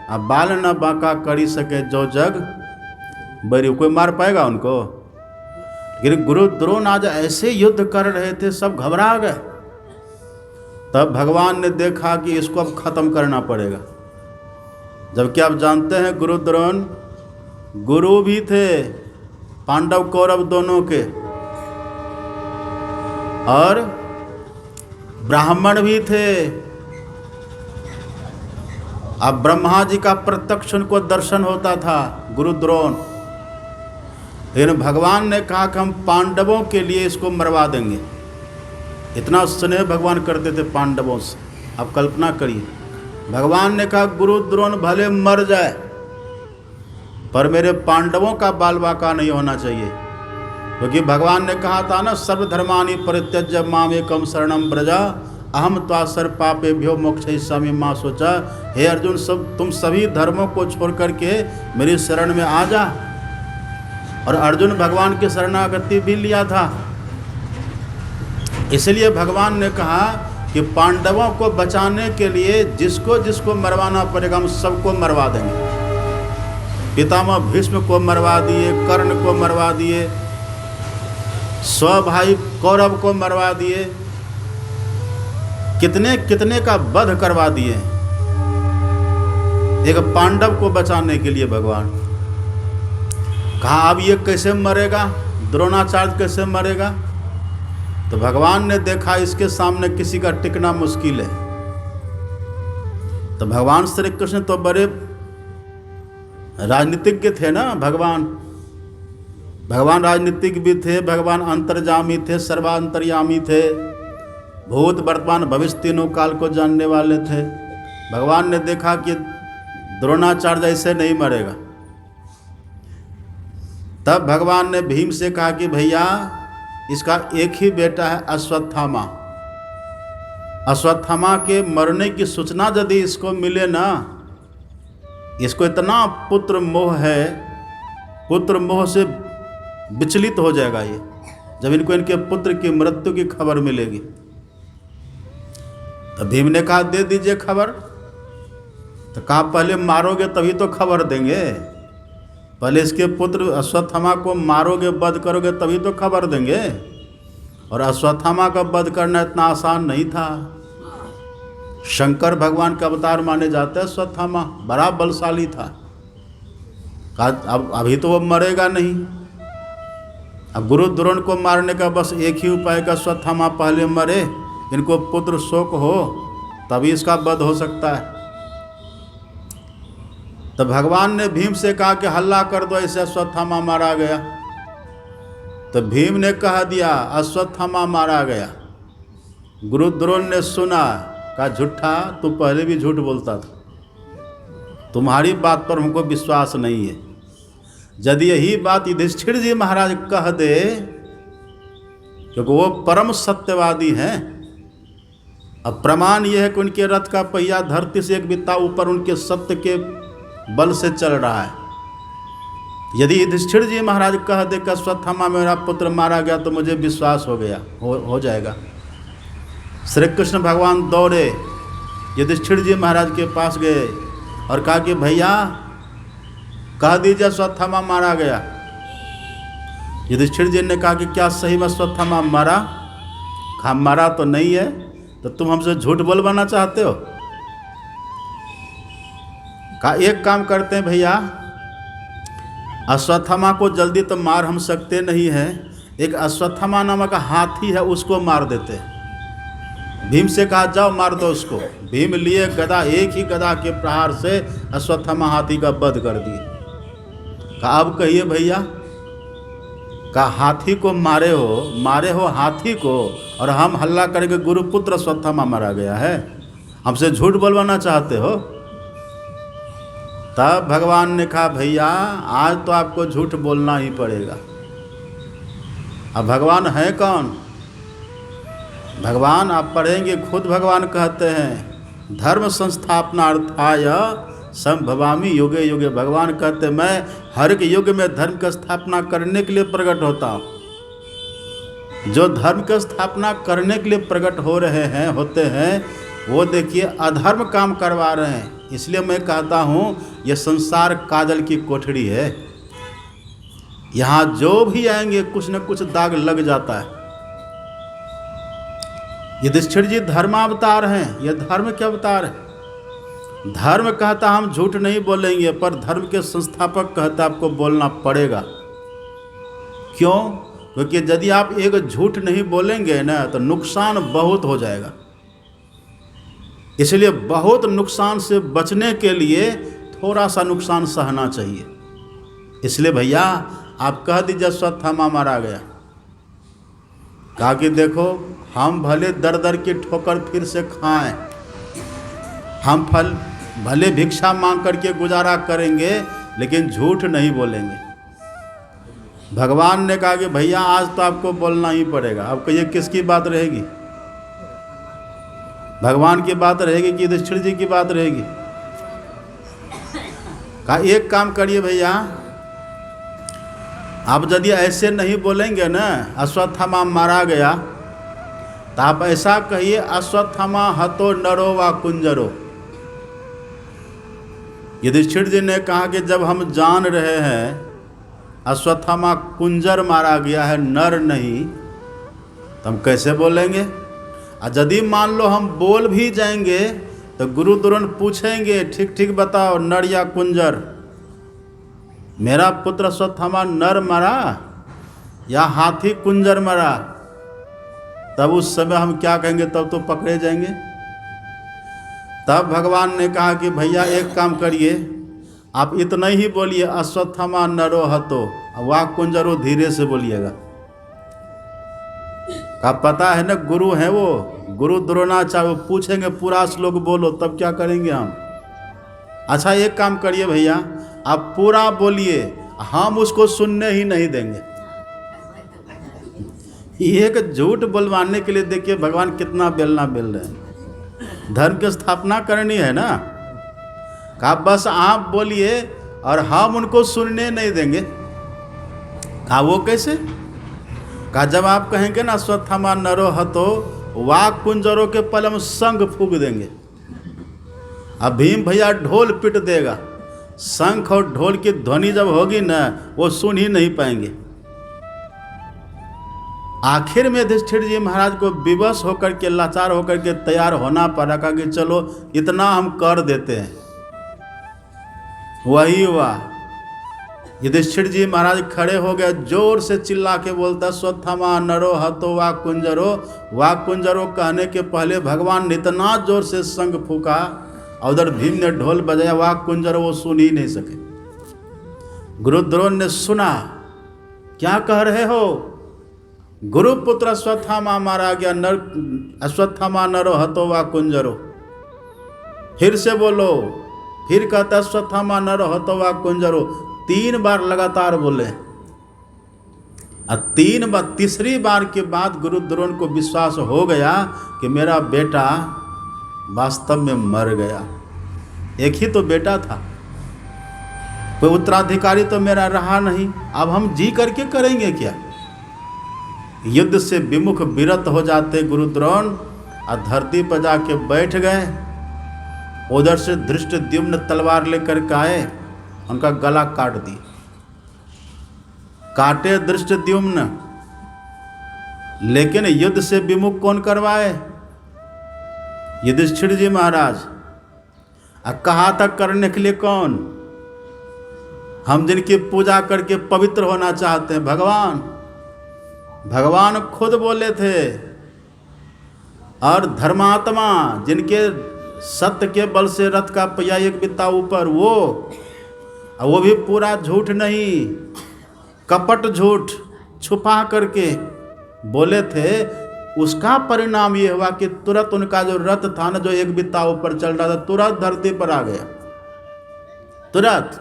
अब बाल न बांका करी सके जो जग बरी। कोई मार पाएगा उनको? लेकिन गुरु द्रोण आज ऐसे युद्ध कर रहे थे, सब घबरा गए। तब भगवान ने देखा कि इसको अब खत्म करना पड़ेगा। जबकि आप जानते हैं गुरु द्रोण गुरु भी थे पांडव कौरव दोनों के, और ब्राह्मण भी थे। अब ब्रह्मा जी का प्रत्यक्ष उनको दर्शन होता था गुरु द्रोण। लेकिन भगवान ने कहा कि हम पांडवों के लिए इसको मरवा देंगे। इतना स्नेह भगवान करते थे पांडवों से, आप कल्पना करिए। भगवान ने कहा गुरु द्रोण भले मर जाए, पर मेरे पांडवों का बाल बांका नहीं होना चाहिए। क्योंकि भगवान ने कहा था ना, सर्वधर्मानि परित्यज्य माम एकम शरणम व्रजा, अहम त्वासर पापेभ्यो मोक्षयिष्यामि मा सोचा। हे अर्जुन, तुम सभी धर्मों को छोड़ करके मेरी शरण में आ जा। और अर्जुन भगवान की शरणागति भी लिया था। इसलिए भगवान ने कहा कि पांडवों को बचाने के लिए जिसको जिसको मरवाना पड़ेगा हम सबको मरवा देंगे। पितामह भीष्म को मरवा दिए, कर्ण को मरवा दिए, स्वभाई कौरव को मरवा दिए, कितने कितने का वध करवा दिए एक पांडव को बचाने के लिए। भगवान कहा अब ये कैसे मरेगा, द्रोणाचार्य कैसे मरेगा? तो भगवान ने देखा इसके सामने किसी का टिकना मुश्किल है। तो भगवान श्री कृष्ण तो बड़े राजनीतिज्ञ थे ना। भगवान राजनीतिक भी थे, भगवान अंतर्जामी थे, सर्वांतर्यामी थे, भूत वर्तमान भविष्य तीनों काल को जानने वाले थे। भगवान ने देखा कि द्रोणाचार्य ऐसे नहीं मरेगा। तब भगवान ने भीम से कहा कि भैया इसका एक ही बेटा है अश्वत्थामा। अश्वत्थामा के मरने की सूचना यदि इसको मिले ना, इसको इतना पुत्र मोह है, पुत्र मोह से विचलित हो जाएगा ये जब इनको इनके पुत्र की मृत्यु की खबर मिलेगी। तो भीम ने कहा दे दीजिए खबर। तो कहा पहले मारोगे तभी तो खबर देंगे, पहले इसके पुत्र अश्वत्थामा को मारोगे, वध करोगे तभी तो खबर देंगे। और अश्वत्थामा का वध करना इतना आसान नहीं था। शंकर भगवान का अवतार माने जाते हैं अश्वत्थामा, बड़ा बलशाली था। अब अभी तो वो मरेगा नहीं। अब गुरु द्रोण को मारने का बस एक ही उपाय का अश्वत्थामा पहले मरे, इनको पुत्र शोक हो, तभी इसका वध हो सकता है। तो भगवान ने भीम से कहा कि हल्ला कर दो, ऐसे अश्वत्थामा मारा गया। तो भीम ने कह दिया अश्वत्थामा मारा गया। गुरु द्रोण ने सुना, कहा झूठा, तू पहले भी झूठ बोलता था, तुम्हारी बात पर हमको विश्वास नहीं है। यदि यही बात युधिष्ठिर जी महाराज कह दे, क्योंकि वो परम सत्यवादी हैं, अब प्रमाण यह है कि उनके रथ का पहिया धरती से एक बित्ता ऊपर उनके सत्य के बल से चल रहा है। यदि युधिष्ठिर जी महाराज कह दे कि अश्वत्थामा मेरा पुत्र मारा गया तो मुझे विश्वास हो गया, हो जाएगा। श्री कृष्ण भगवान दौड़े, युधिष्ठिर जी महाराज के पास गए और कहा कि भैया कह दीजिए अश्वत्थामा मारा गया। युधिष्ठिर जी ने कहा कि क्या सही में अश्वत्थामा मारा? कहा मारा तो नहीं है, तो तुम हमसे झूठ बोलवाना चाहते हो? कहा एक काम करते हैं भैया, अश्वत्थामा को जल्दी तो मार हम सकते नहीं हैं, एक अश्वत्थामा नामक हाथी है उसको मार देते हैं। भीम से कहा जाओ मार दो उसको। भीम लिए गदा, एक ही गदा के प्रहार से अश्वत्थामा हाथी का वध कर दिए। कहा अब कहिए भैया, कहा हाथी को मारे हो हाथी को, और हम हल्ला करेंगे गुरुपुत्र अश्वत्थामा मारा गया है, हमसे झूठ बोलवाना चाहते हो? तब भगवान ने कहा भैया आज तो आपको झूठ बोलना ही पड़ेगा। अब भगवान है कौन? भगवान आप पढ़ेंगे खुद भगवान कहते हैं धर्म संस्थापनार्थाय संभवामि युगे युगे। भगवान कहते हैं मैं हर एक युग में धर्म की स्थापना करने के लिए प्रकट होता हूँ। जो धर्म की स्थापना करने के लिए प्रकट हो रहे हैं, होते हैं, वो देखिए अधर्म काम करवा रहे हैं। इसलिए मैं कहता हूँ ये संसार काजल की कोठरी है, यहाँ जो भी आएंगे कुछ न कुछ दाग लग जाता है। युधिष्ठिर जी धर्मावतार हैं, ये धर्म के अवतार है। धर्म कहता हम झूठ नहीं बोलेंगे, पर धर्म के संस्थापक कहता आपको बोलना पड़ेगा। क्यों? क्योंकि यदि आप एक झूठ नहीं बोलेंगे ना तो नुकसान बहुत हो जाएगा। इसलिए बहुत नुकसान से बचने के लिए थोड़ा सा नुकसान सहना चाहिए। इसलिए भैया आप कह दीजिए अश्वत्थामा मारा गया। कहा कि देखो हम भले दर दर की ठोकर फिर से खाएं, हम भले भिक्षा मांग करके गुजारा करेंगे, लेकिन झूठ नहीं बोलेंगे। भगवान ने कहा कि भैया आज तो आपको बोलना ही पड़ेगा। अब कहिए किसकी बात रहेगी? भगवान की बात रहेगी कि युधिष्ठिर जी की बात रहेगी? कहा एक काम करिए भैया, आप यदि ऐसे नहीं बोलेंगे ना अश्वत्थामा मारा गया, तो आप ऐसा कहिए, अश्वत्थामा हतो नरो वा कुंजरो। युधिष्ठिर जी ने कहा कि जब हम जान रहे हैं अश्वत्थामा कुंजर मारा गया है, नर नहीं, तो हम कैसे बोलेंगे? और यदि मान लो हम बोल भी जाएंगे तो गुरु द्रोण पूछेंगे, ठीक ठीक बताओ नर या कुंजर, मेरा पुत्र अश्वत्थामा नर मरा या हाथी कुंजर मरा? तब उस समय हम क्या कहेंगे? तब तो पकड़े जाएंगे। तब भगवान ने कहा कि भैया एक काम करिए, आप इतना ही बोलिए, अश्वत्थामा नरो हतो, वाह कुंजरो धीरे से बोलिएगा। का पता है ना, गुरु हैं वो, गुरु द्रोणाचार्य, वो पूछेंगे पूरा श्लोक बोलो, तब क्या करेंगे हम? अच्छा एक काम करिए भैया, आप पूरा बोलिए, हम उसको सुनने ही नहीं देंगे। एक झूठ बुलवाने के लिए देखिए भगवान कितना बेलना बेल रहे हैं। धर्म की स्थापना करनी है ना, कहा बस आप बोलिए और हम उनको सुनने नहीं देंगे। कहा वो कैसे? कहा जब आप कहेंगे ना अश्वत्थामा नरो हतो वाक कुंजरों के पल हम शंख फूंक देंगे। अब भीम भैया ढोल पिट देगा, शंख और ढोल की ध्वनि जब होगी ना वो सुन ही नहीं पाएंगे। आखिर में युधिष्ठिर जी महाराज को विवश होकर के, लाचार होकर के तैयार होना पड़ा, कहा कि चलो इतना हम कर देते हैं। वही हुआ, युधिष्ठिर जी महाराज खड़े हो गए, जोर से चिल्ला के बोलता, अश्वत्थामा नरो हतो वा कुंजरो। वा कुंजरो कहने के पहले भगवान ने इतना जोर से शंख फूका, और उधर भीम ने ढोल बजाया, वा कुंजरो वो सुन ही नहीं सके। गुरु द्रोण ने सुना, क्या कह रहे हो? गुरुपुत्र अश्वत्थामा मारा गया, नर अश्वत्थामा नरो हतो वा कुंजरो। फिर से बोलो, फिर कहता अश्वत्थामा नरो हतो वा कुंजरो। 3 बार लगातार बोले, और 3 बार, तीसरी बार के बाद गुरु द्रोण को विश्वास हो गया कि मेरा बेटा वास्तव में मर गया। एक ही तो बेटा था, कोई उत्तराधिकारी तो मेरा रहा नहीं, अब हम जी करके करेंगे क्या? युद्ध से विमुख विरत हो जाते गुरु द्रोण, और धरती पर जाके बैठ गए। उधर से धृष्टद्युम्न तलवार लेकर के आए, उनका गला काट दी। काटे धृष्टद्युम्न, लेकिन युद्ध से विमुख कौन करवाए? युधिष्ठिर जी महाराज। कहा था करने के लिए कौन? हम जिनकी पूजा करके पवित्र होना चाहते हैं, भगवान। भगवान खुद बोले थे, और धर्मात्मा जिनके सत्य के बल से रथ का पहिया एक बित्ता ऊपर, वो भी पूरा झूठ नहीं, कपट झूठ छुपा करके बोले थे। उसका परिणाम ये हुआ कि तुरंत उनका जो रथ था ना, जो एक बित्ता ऊपर चल रहा था, तुरंत धरती पर आ गया, तुरंत।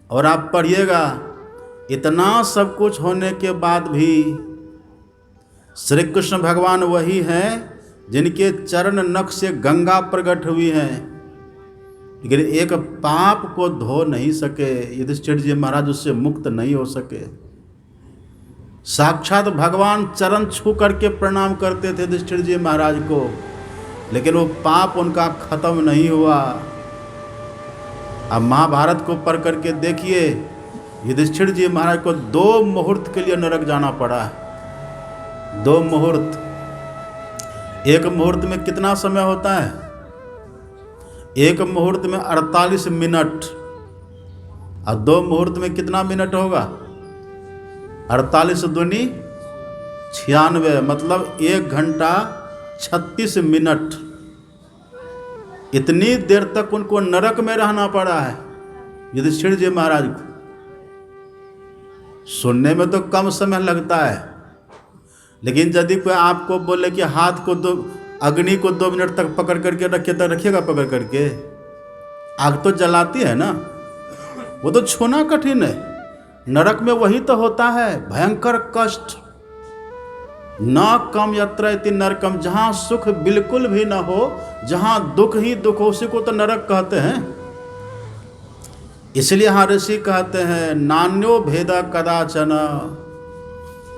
और आप पढ़िएगा, इतना सब कुछ होने के बाद भी श्री कृष्ण भगवान वही हैं जिनके चरण नख से गंगा प्रकट हुई है, लेकिन एक पाप को धो नहीं सके। युधिष्ठिर जी महाराज उससे मुक्त नहीं हो सके। साक्षात भगवान चरण छू करके प्रणाम करते थे युधिष्ठिर जी महाराज को, लेकिन वो पाप उनका खत्म नहीं हुआ। अब महाभारत को पढ़ करके देखिए, युधिष्ठिर जी महाराज को 2 मुहूर्त के लिए नरक जाना पड़ा है। 2 मुहूर्त। एक मुहूर्त में कितना समय होता है? एक मुहूर्त में 48 मिनट, और 2 मुहूर्त में कितना मिनट होगा? 48 दूनी 96, मतलब 1 घंटा 36 मिनट। इतनी देर तक उनको नरक में रहना पड़ा है युधिष्ठिर जी महाराज को। सुनने में तो कम समय लगता है, लेकिन यदि कोई आपको बोले कि हाथ को अग्नि को 2 मिनट तक पकड़ करके रखिए, तो रखिएगा पकड़ करके? आग तो जलाती है ना, वो तो छूना कठिन है। नरक में वही तो होता है, भयंकर कष्ट। न कम यत्र इति नरकम, जहाँ सुख बिल्कुल भी न हो, जहाँ दुख ही दुख हो, उसी को तो नरक कहते हैं। इसलिए हाँ ऋषि कहते हैं, नान्यो भेदा कदाचन।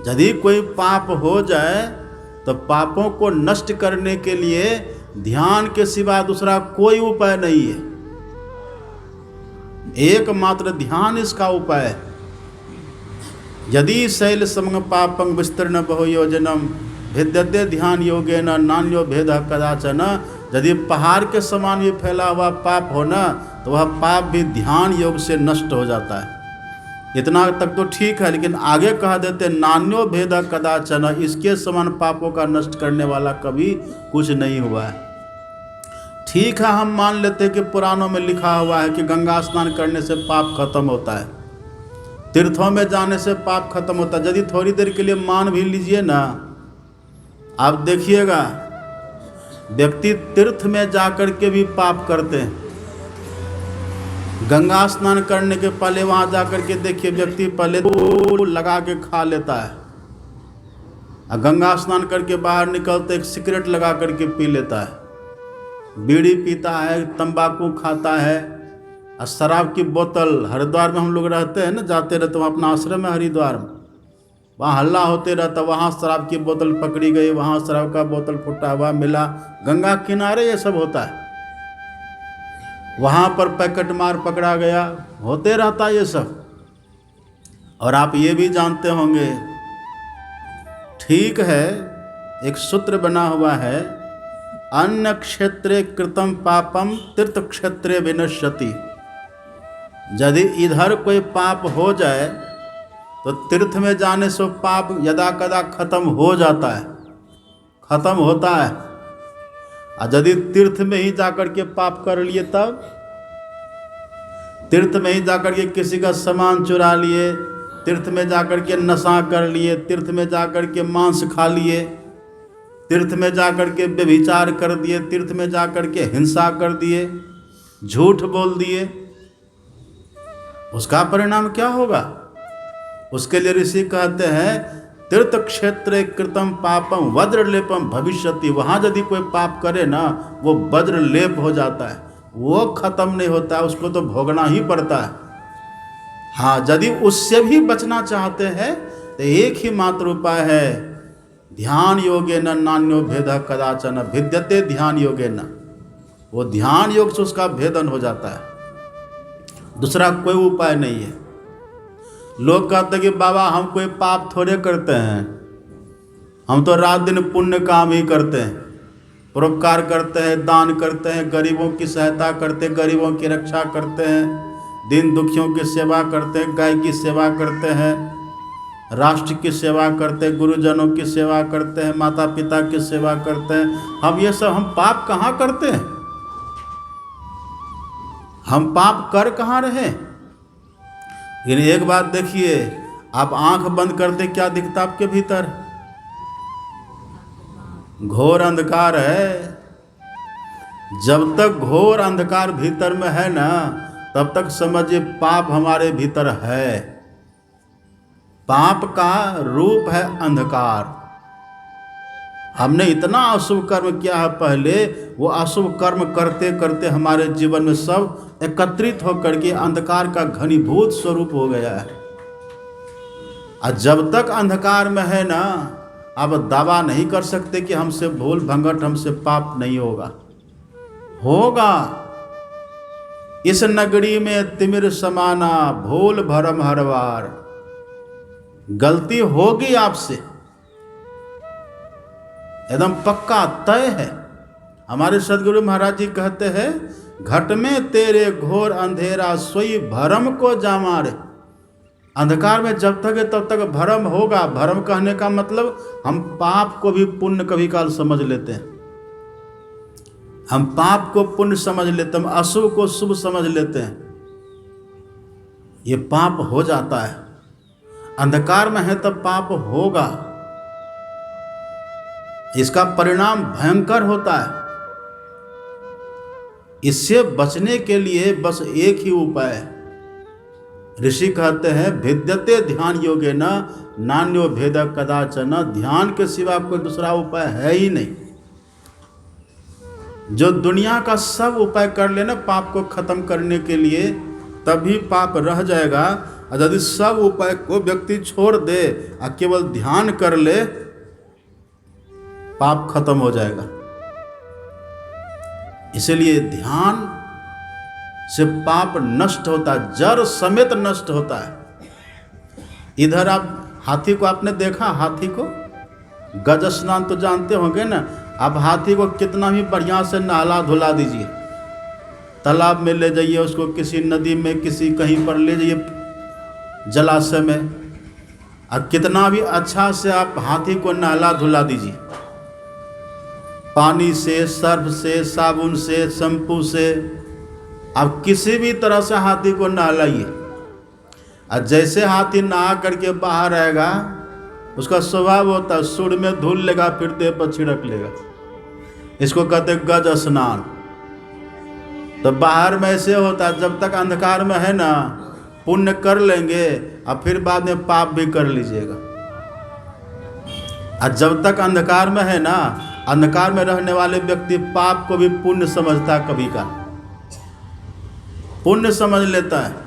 यदि कोई पाप हो जाए तो पापों को नष्ट करने के लिए ध्यान के सिवा दूसरा कोई उपाय नहीं है, एकमात्र ध्यान इसका उपाय है। यदि शैल समंग पापं विस्तीर्ण बहु योजनम भिद्यते ध्यान योगेन नान्यो भेद कदाचन। यदि पहाड़ के समान भी फैला हुआ पाप हो ना, तो वह पाप भी ध्यान योग से नष्ट हो जाता है। इतना तक तो ठीक है, लेकिन आगे कह देते नान्यो भेद कदाचन, इसके समान पापों का नष्ट करने वाला कभी कुछ नहीं हुआ है। ठीक है, हम मान लेते हैं कि पुराणों में लिखा हुआ है कि गंगा स्नान करने से पाप खत्म होता है, तीर्थों में जाने से पाप खत्म होता है। यदि थोड़ी देर के लिए मान भी लीजिए ना, आप देखिएगा व्यक्ति तीर्थ में जाकर के भी पाप करते हैं। गंगा स्नान करने के पहले वहाँ जाकर के देखिए, व्यक्ति पहले तो लगा के खा लेता है, और गंगा स्नान करके बाहर निकलते एक सिगरेट लगा करके पी लेता है, बीड़ी पीता है, तंबाकू खाता है, और शराब की बोतल। हरिद्वार में हम लोग रहते हैं ना, जाते रहते वहाँ अपना आश्रम है हरिद्वार में, वहाँ हल्ला होते रहता, वहाँ शराब की बोतल पकड़ी गई, वहाँ शराब का बोतल फुटा हुआ मिला। गंगा किनारे ये सब होता है, वहाँ पर पैकेट मार पकड़ा गया, होते रहता ये सब। और आप ये भी जानते होंगे, ठीक है, एक सूत्र बना हुआ है, अन्य क्षेत्रे कृतम पापम तीर्थ क्षेत्रे विनश्यति। यदि इधर कोई पाप हो जाए तो तीर्थ में जाने से पाप यदा कदा खत्म हो जाता है, खत्म होता है। और यदि तीर्थ में ही जाकर के पाप कर लिए, तब तीर्थ में ही जाकर के किसी का सामान चुरा लिए, तीर्थ में जाकर के नशा कर लिए, तीर्थ में जाकर के मांस खा लिए, तीर्थ में जाकर के व्यभिचार कर दिए, तीर्थ में जाकर के हिंसा कर दिए, झूठ बोल दिए, उसका परिणाम क्या होगा? उसके लिए ऋषि कहते हैं तीर्थ क्षेत्र कृतम पापम वज्रलेपम भविष्यति। वहाँ यदि कोई पाप करे ना, वो वज्रलेप हो जाता है, वो खत्म नहीं होता है, उसको तो भोगना ही पड़ता है। हाँ, यदि उससे भी बचना चाहते हैं तो एक ही मात्र उपाय है, ध्यान योगेन नान्यो भेद कदाचन भिद्यते ध्यान योगेन। वो ध्यान योग से उसका भेदन हो जाता है, दूसरा कोई उपाय नहीं है। लोग कहते हैं कि बाबा हम कोई पाप थोड़े करते हैं, हम तो रात दिन पुण्य काम ही करते हैं, परोपकार करते हैं, दान करते हैं, गरीबों की सहायता करते हैं, गरीबों की रक्षा करते हैं, दीन दुखियों की सेवा करते हैं, गाय की सेवा करते हैं, राष्ट्र की सेवा करते हैं, गुरुजनों की सेवा करते हैं, माता पिता की सेवा करते हैं। हम ये सब, हम पाप कहाँ करते हैं? हम पाप कर कहाँ रहे? लेकिन एक बात देखिए, आप आंख बंद करते क्या दिखता आपके भीतर? घोर अंधकार है। जब तक घोर अंधकार भीतर में है ना, तब तक समझिए पाप हमारे भीतर है। पाप का रूप है अंधकार। हमने इतना अशुभ कर्म किया है पहले, वो अशुभ कर्म करते करते हमारे जीवन में सब एकत्रित होकर के अंधकार का घनीभूत स्वरूप हो गया है। और जब तक अंधकार में है ना, आप दावा नहीं कर सकते कि हमसे भूल भंगट, हमसे पाप नहीं होगा। होगा। इस नगरी में तिमिर समाना, भूल भरम हर बार। गलती होगी आपसे, एकदम पक्का तय है। हमारे सदगुरु महाराज जी कहते हैं, घट में तेरे घोर अंधेरा सोई भरम को जामारे। अंधकार में जब तक है तब तक भरम होगा। भरम कहने का मतलब हम पाप को भी पुण्य कभी काल समझ लेते हैं, हम पाप को पुण्य समझ लेते हैं, हम अशुभ को शुभ समझ लेते हैं। ये पाप हो जाता है। अंधकार में है तब पाप होगा, इसका परिणाम भयंकर होता है। इससे बचने के लिए बस एक ही उपाय है। ऋषि कहते हैं, भिद्यते ध्यान योगेन नान्यो भेद कदाचन। ध्यान के सिवा कोई दूसरा उपाय है ही नहीं। जो दुनिया का सब उपाय कर लेना पाप को खत्म करने के लिए, तभी पाप रह जाएगा। और यदि सब उपाय को व्यक्ति छोड़ दे और केवल ध्यान कर ले, पाप खत्म हो जाएगा। इसलिए ध्यान से पाप नष्ट होता है, जड़ समेत नष्ट होता है। इधर आप हाथी को आपने देखा, हाथी को गज स्नान तो जानते होंगे ना। आप हाथी को कितना भी बढ़िया से नहला धुला दीजिए, तालाब में ले जाइए उसको, किसी नदी में, किसी कहीं पर ले जाइए जलाशय में, और कितना भी अच्छा से आप हाथी को नहला धुला दीजिए, पानी से, सर्फ से, साबुन से, शैम्पू से, आप किसी भी तरह से हाथी को नहलाइए। और जैसे हाथी नहा करके बाहर आएगा, उसका स्वभाव होता है सूर्य में धूल लेगा, फिर देह पर छिड़क लेगा। इसको कहते हैं गज स्नान। तो बाहर में ऐसे होता है, जब तक अंधकार में है ना, पुण्य कर लेंगे और फिर बाद में पाप भी कर लीजिएगा। और जब तक अंधकार में है ना, अंधकार में रहने वाले व्यक्ति पाप को भी पुण्य समझता है, कभी का पुण्य समझ लेता है।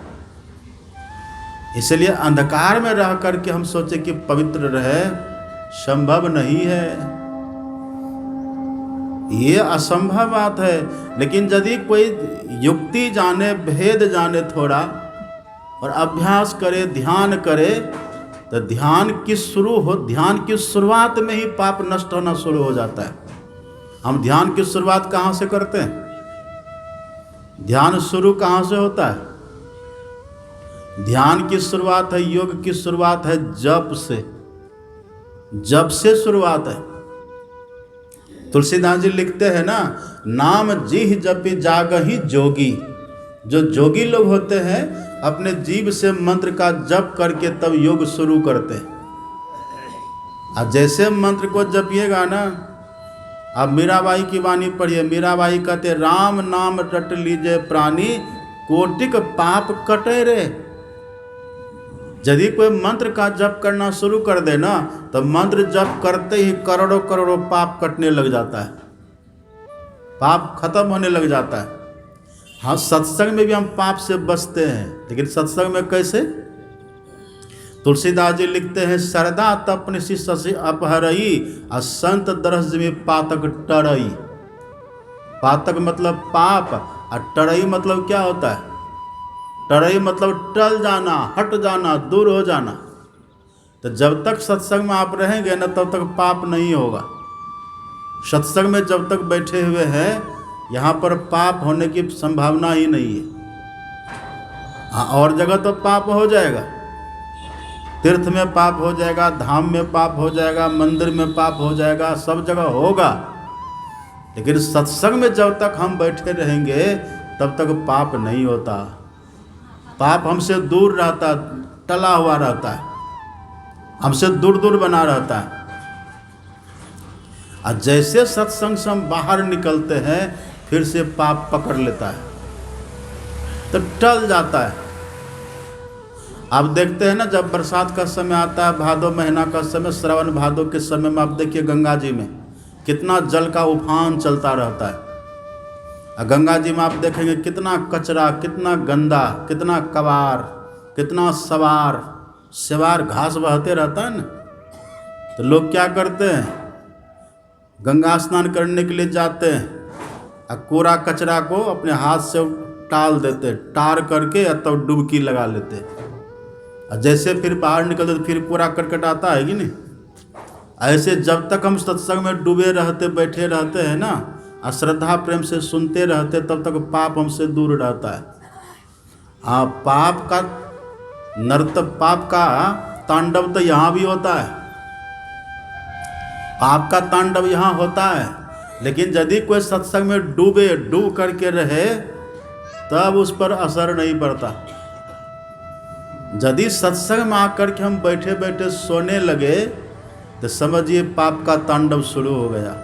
इसलिए अंधकार में रह करके हम सोचे कि पवित्र रहे, संभव नहीं है, ये असंभव बात है। लेकिन यदि कोई युक्ति जाने, भेद जाने थोड़ा, और अभ्यास करे, ध्यान करे, तो ध्यान की शुरुआत में ही पाप नष्ट होना शुरू हो जाता है। हम ध्यान की शुरुआत कहाँ से करते हैं? ध्यान शुरू कहाँ से होता है? ध्यान की शुरुआत है, योग की शुरुआत है जप से। जप से शुरुआत है। तुलसीदास जी लिखते हैं ना, नाम जीह जपि जागहि जोगी। जो जोगी लोग होते हैं अपने जीव से मंत्र का जप करके तब योग शुरू करते हैं। और जैसे मंत्र को जपिएगा ना, आप मीराबाई की वाणी पढ़िए। मीराबाई कहते, राम नाम रट लीजे प्राणी, कोटिक पाप कटे रे। यदि कोई मंत्र का जप करना शुरू कर दे ना, तो मंत्र जप करते ही करोड़ों करोड़ों पाप कटने लग जाता है, पाप खत्म होने लग जाता है। हाँ, सत्संग में भी हम पाप से बचते हैं, लेकिन सत्संग में कैसे? तुलसीदास जी लिखते हैं, सरदा तपन शिष्य अपहरई, और संत दरस में पातक टरई। पातक मतलब पाप, और टरई मतलब क्या होता है? टरई मतलब टल जाना, हट जाना, दूर हो जाना। तो जब तक सत्संग में आप रहेंगे ना, तब तक पाप नहीं होगा। सत्संग में जब तक बैठे हुए हैं, यहाँ पर पाप होने की संभावना ही नहीं है। हाँ, और जगह तो पाप हो जाएगा, तीर्थ में पाप हो जाएगा, धाम में पाप हो जाएगा, मंदिर में पाप हो जाएगा, सब जगह होगा। लेकिन सत्संग में जब तक हम बैठे रहेंगे, तब तक पाप नहीं होता। पाप हमसे दूर रहता, टला हुआ रहता है, हमसे दूर दूर बना रहता है। और जैसे सत्संग से हम बाहर निकलते हैं, फिर से पाप पकड़ लेता है, तो टल जाता है। आप देखते हैं ना, जब बरसात का समय आता है, भादो महीना का समय, श्रावण भादो के समय में आप देखिए गंगा जी में कितना जल का उफान चलता रहता है। और गंगा जी में आप देखेंगे कितना कचरा, कितना गंदा, कितना कबार, कितना सवार घास बहते रहता है ना। तो लोग क्या करते हैं, गंगा स्नान करने के लिए जाते हैं, और कूड़ा कचरा को अपने हाथ से टाल देते, टार करके या तब डुबकी लगा लेते। और जैसे फिर बाहर निकलते तो फिर कूड़ा करकट आता है कि नहीं। ऐसे जब तक हम सत्संग में डूबे रहते, बैठे रहते हैं ना, और श्रद्धा प्रेम से सुनते रहते, तब तक पाप हमसे दूर रहता है। हाँ, पाप का तांडव तो यहाँ भी होता है, पाप का तांडव यहाँ होता है। लेकिन यदि कोई सत्संग में डूब करके रहे, तब उस पर असर नहीं पड़ता। यदि सत्संग में आकर के हम बैठे बैठे सोने लगे, तो समझिए पाप का तांडव शुरू हो गया।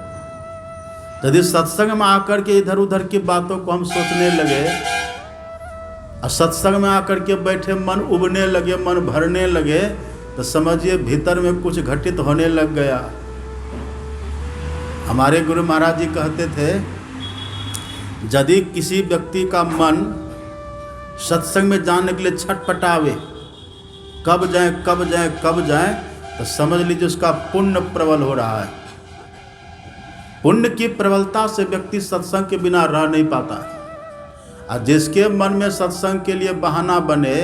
यदि सत्संग में आकर के इधर उधर की बातों को हम सोचने लगे, और सत्संग में आकर के बैठे मन उबने लगे, मन भरने लगे, तो समझिए भीतर में कुछ घटित होने लग गया। हमारे गुरु महाराज जी कहते थे, यदि किसी व्यक्ति का मन सत्संग में जाने के लिए छटपटावे, कब जाएं, तो समझ लीजिए उसका पुण्य प्रबल हो रहा है। पुण्य की प्रबलता से व्यक्ति सत्संग के बिना रह नहीं पाता है। और जिसके मन में सत्संग के लिए बहाना बने,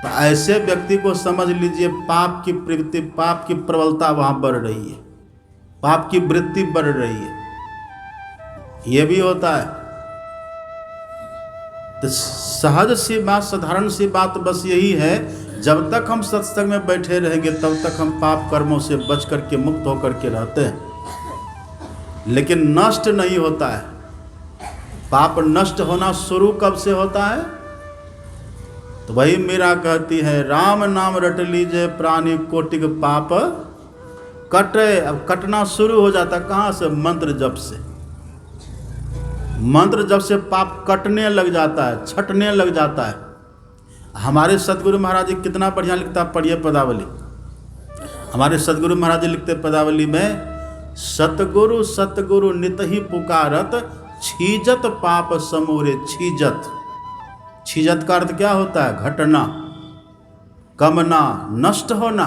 तो ऐसे व्यक्ति को समझ लीजिए पाप की प्रवृत्ति, पाप की प्रबलता वहां बढ़ रही है, पाप की वृत्ति बढ़ रही है। ये भी होता है। तो सहज सी बात, साधारण सी बात बस यही है, जब तक हम सत्संग में बैठे रहेंगे तब तक हम पाप कर्मों से बच करके, मुक्त होकर के रहते हैं। लेकिन नष्ट नहीं होता है। पाप नष्ट होना शुरू कब से होता है? तो वही मीरा कहती है, राम नाम रट लीजिए प्राणी कोटिक पाप कटे। अब कटना शुरू हो जाता कहाँ से? मंत्र जप से। मंत्र जप से पाप कटने लग जाता है, छटने लग जाता है। हमारे सदगुरु महाराज जी कितना बढ़िया लिखता, पढ़िए पदावली। हमारे सदगुरु महाराज जी लिखते पदावली में, सतगुरु सतगुरु नित ही पुकारत, छीजत पाप समूरे। छीजत, छीजत का अर्थ क्या होता है? घटना, कमना, नष्ट होना।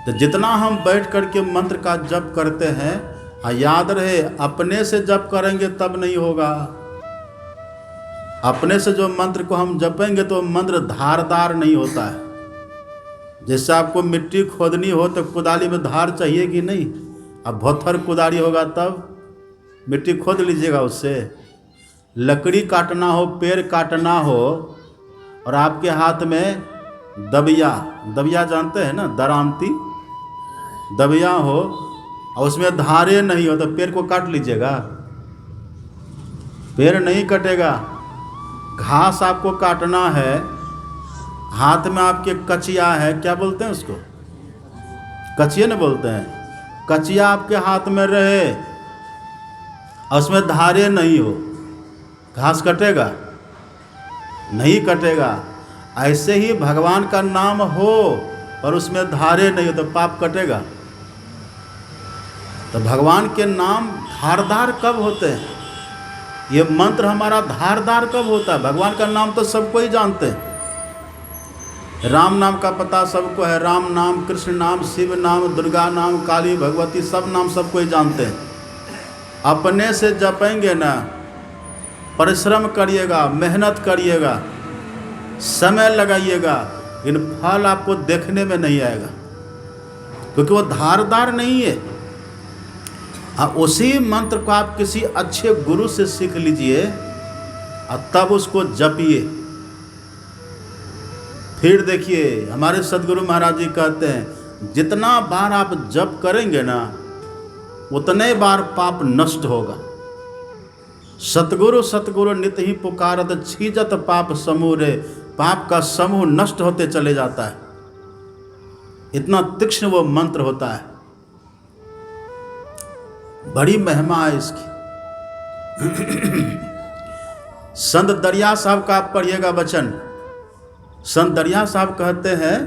तो जितना हम बैठ करके मंत्र का जप करते हैं, याद रहे अपने से जप करेंगे तब नहीं होगा। अपने से जो मंत्र को हम जपेंगे तो मंत्र धारदार नहीं होता है। जैसे आपको मिट्टी खोदनी हो तो कुदाली में धार चाहिए कि नहीं? अब भोथर कुदाली होगा तब मिट्टी खोद लीजिएगा उससे। लकड़ी काटना हो, पेड़ काटना हो, और आपके हाथ में दबिया, दबिया जानते हैं ना, दरांती दबिया हो और उसमें धारे नहीं हो तो पेड़ को काट लीजिएगा? पेड़ नहीं कटेगा। घास आपको काटना है, हाथ में आपके कचिया है, क्या बोलते हैं उसको? कचिया न बोलते हैं। कचिया आपके हाथ में रहे और उसमें धारे नहीं हो, घास कटेगा? नहीं कटेगा। ऐसे ही भगवान का नाम हो और उसमें धारे नहीं हो तो पाप कटेगा? तो भगवान के नाम धारदार कब होते हैं? ये मंत्र हमारा धारदार कब होता है? भगवान का नाम तो सबको ही जानते हैं। राम नाम का पता सबको है, राम नाम, कृष्ण नाम, शिव नाम, दुर्गा नाम, काली, भगवती, सब नाम सबको ही जानते हैं। अपने से जपेंगे ना, परिश्रम करिएगा, मेहनत करिएगा, समय लगाइएगा, इन फल आपको देखने में नहीं आएगा, क्योंकि वो धारदार नहीं है। उसी मंत्र को आप किसी अच्छे गुरु से सीख लीजिए और तब उसको जपिए। फिर देखिए हमारे सदगुरु महाराज जी कहते हैं, जितना बार आप जप करेंगे ना उतने बार पाप नष्ट होगा। सतगुरु सतगुरु नित ही पुकारत, छीजत पाप समूरे। पाप का समूह नष्ट होते चले जाता है। इतना तीक्ष्ण वो मंत्र होता है, बड़ी महिमा है इसकी। संत दरिया साहब का आप पढ़िएगा वचन। संत दरिया साहब कहते हैं,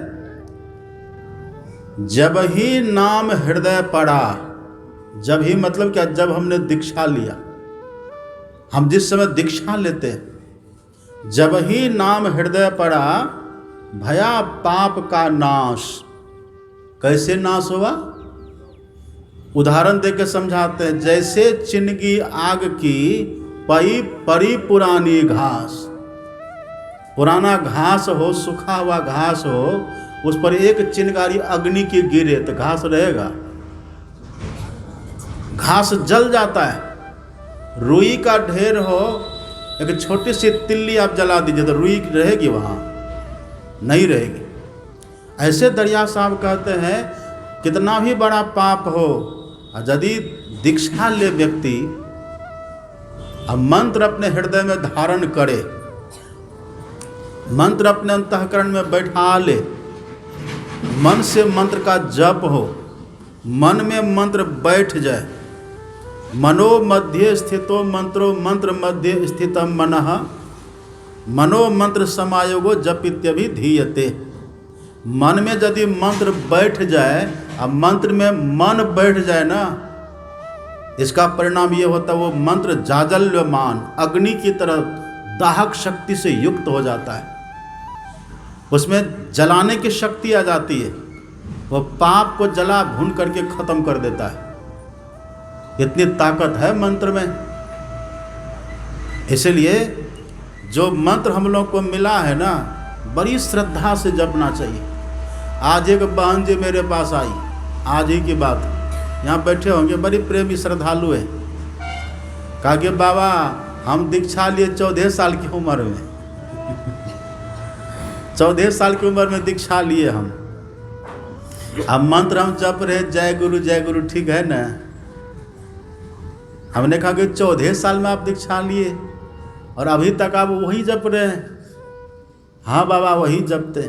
जब ही नाम हृदय पड़ा, जब ही मतलब क्या? जब हमने दीक्षा लिया। हम जिस समय दीक्षा लेते हैं, जब ही नाम हृदय पड़ा, भया पाप का नाश। कैसे नाश हुआ? उदाहरण देकर समझाते हैं। जैसे चिनगी आग की परी पुरानी घास, पुराना घास हो, सूखा हुआ घास हो, उस पर एक चिनगारी अग्नि की गिरे तो घास रहेगा? घास जल जाता है। रुई का ढेर हो, एक छोटी सी तिल्ली आप जला दीजिए तो रुई रहेगी? वहाँ नहीं रहेगी। ऐसे दरिया साहब कहते हैं, कितना भी बड़ा पाप हो, यदि दीक्षा ले व्यक्ति और मंत्र अपने हृदय में धारण करे, मंत्र अपने अंतःकरण में बैठा ले, मन से मंत्र का जप हो, मन में मंत्र बैठ जाए। मनो मध्ये स्थितो मंत्रो मंत्र मध्ये स्थितम मनः, मनो मंत्र समायोगो जपित्यभिधीयते। मन में यदि मंत्र बैठ जाए, अब मंत्र में मन बैठ जाए ना, इसका परिणाम ये होता है वो मंत्र जाजल्यमान, अग्नि की तरह दाहक शक्ति से युक्त हो जाता है। उसमें जलाने की शक्ति आ जाती है। वो पाप को जला भून करके खत्म कर देता है। इतनी ताकत है मंत्र में। इसलिए जो मंत्र हम लोग को मिला है ना, बड़ी श्रद्धा से जपना चाहिए। आज एक बहन जी मेरे पास आई, आज ही की बात, यहाँ बैठे होंगे, बड़ी प्रेमी श्रद्धालु है। कहा कि बाबा हम दीक्षा लिए 14 साल की उम्र में 14 साल की उम्र में दीक्षा लिए हम। अब मंत्र हम जप रहे जय गुरु, ठीक है ना। हमने कहा कि 14 साल में आप दीक्षा लिए और अभी तक आप वही जप रहे हैं। हाँ बाबा वही जपते।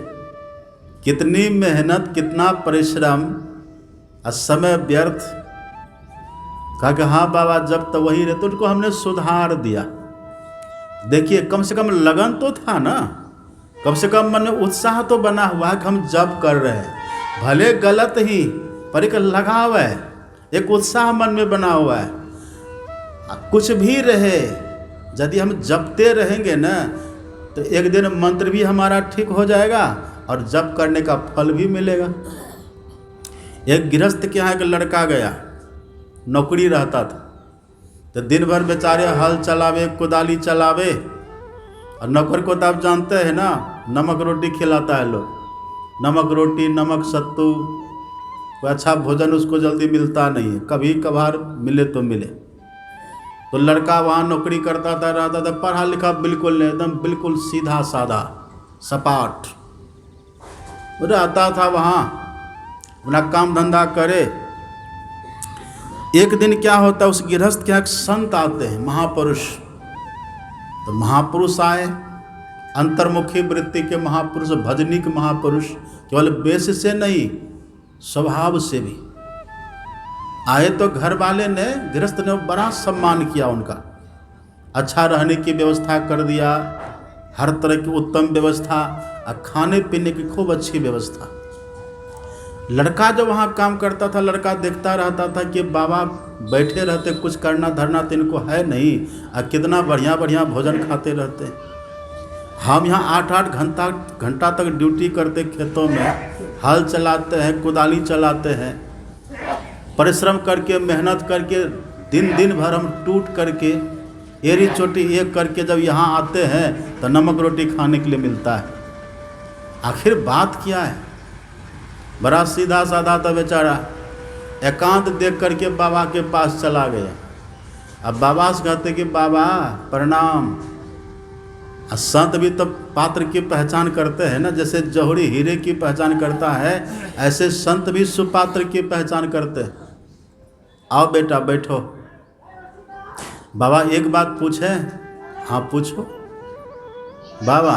कितनी मेहनत, कितना परिश्रम और समय व्यर्थ। कहा कि हाँ बाबा जब तो वही रहे। तो उनको हमने सुधार दिया। देखिए कम से कम लगन तो था ना, कम से कम मन में उत्साह तो बना हुआ है कि हम जप कर रहे हैं, भले गलत ही पर एक लगाव है, एक उत्साह मन में बना हुआ है। कुछ भी रहे, यदि हम जपते रहेंगे ना तो एक दिन मंत्र भी हमारा ठीक हो जाएगा और जप करने का फल भी मिलेगा। एक गृहस्थ के यहाँ एक लड़का गया, नौकरी रहता था, तो दिन भर बेचारे हल चलावे, कुदाली चलावे, और नौकर को तो आप जानते हैं ना, नमक रोटी खिलाता है लोग, नमक रोटी, नमक सत्तू, कोई अच्छा भोजन उसको जल्दी मिलता नहीं है, कभी कभार मिले तो मिले। तो लड़का वहाँ नौकरी करता था, रहता था, पढ़ा लिखा बिल्कुल नहीं, एकदम बिल्कुल सीधा साधा सपाट रहता था वहाँ, अपना काम धंधा करे। एक दिन क्या होता है, उस गृहस्थ के यहाँ एक संत आते हैं, महापुरुष। तो महापुरुष आए, अंतर्मुखी वृत्ति के महापुरुष, भजनिक महापुरुष, केवल वेश से नहीं स्वभाव से भी आए। तो घर वाले ने, गृहस्थ ने बड़ा सम्मान किया उनका, अच्छा रहने की व्यवस्था कर दिया, हर तरह की उत्तम व्यवस्था, और खाने पीने की खूब अच्छी व्यवस्था। लड़का जो वहाँ काम करता था, लड़का देखता रहता था कि बाबा बैठे रहते, कुछ करना धरना तो इनको है नहीं, और कितना बढ़िया बढ़िया भोजन खाते रहते। हम यहाँ 8-8 घंटा तक ड्यूटी करते, खेतों में हल चलाते हैं, कुदाली चलाते हैं, परिश्रम करके, मेहनत करके, दिन भर हम टूट करके, एरी चोटी एक करके जब यहाँ आते हैं तो नमक रोटी खाने के लिए मिलता है। आखिर बात क्या है? बड़ा सीधा साधा था बेचारा। एकांत देख करके बाबा के पास चला गया। अब बाबा से कहते कि बाबा प्रणाम। संत भी तो पात्र की पहचान करते हैं ना, जैसे जौहरी हीरे की पहचान करता है, ऐसे संत भी सुपात्र की पहचान करते हैं। आओ बेटा बैठो। बाबा एक बात पूछे? हाँ पूछो। बाबा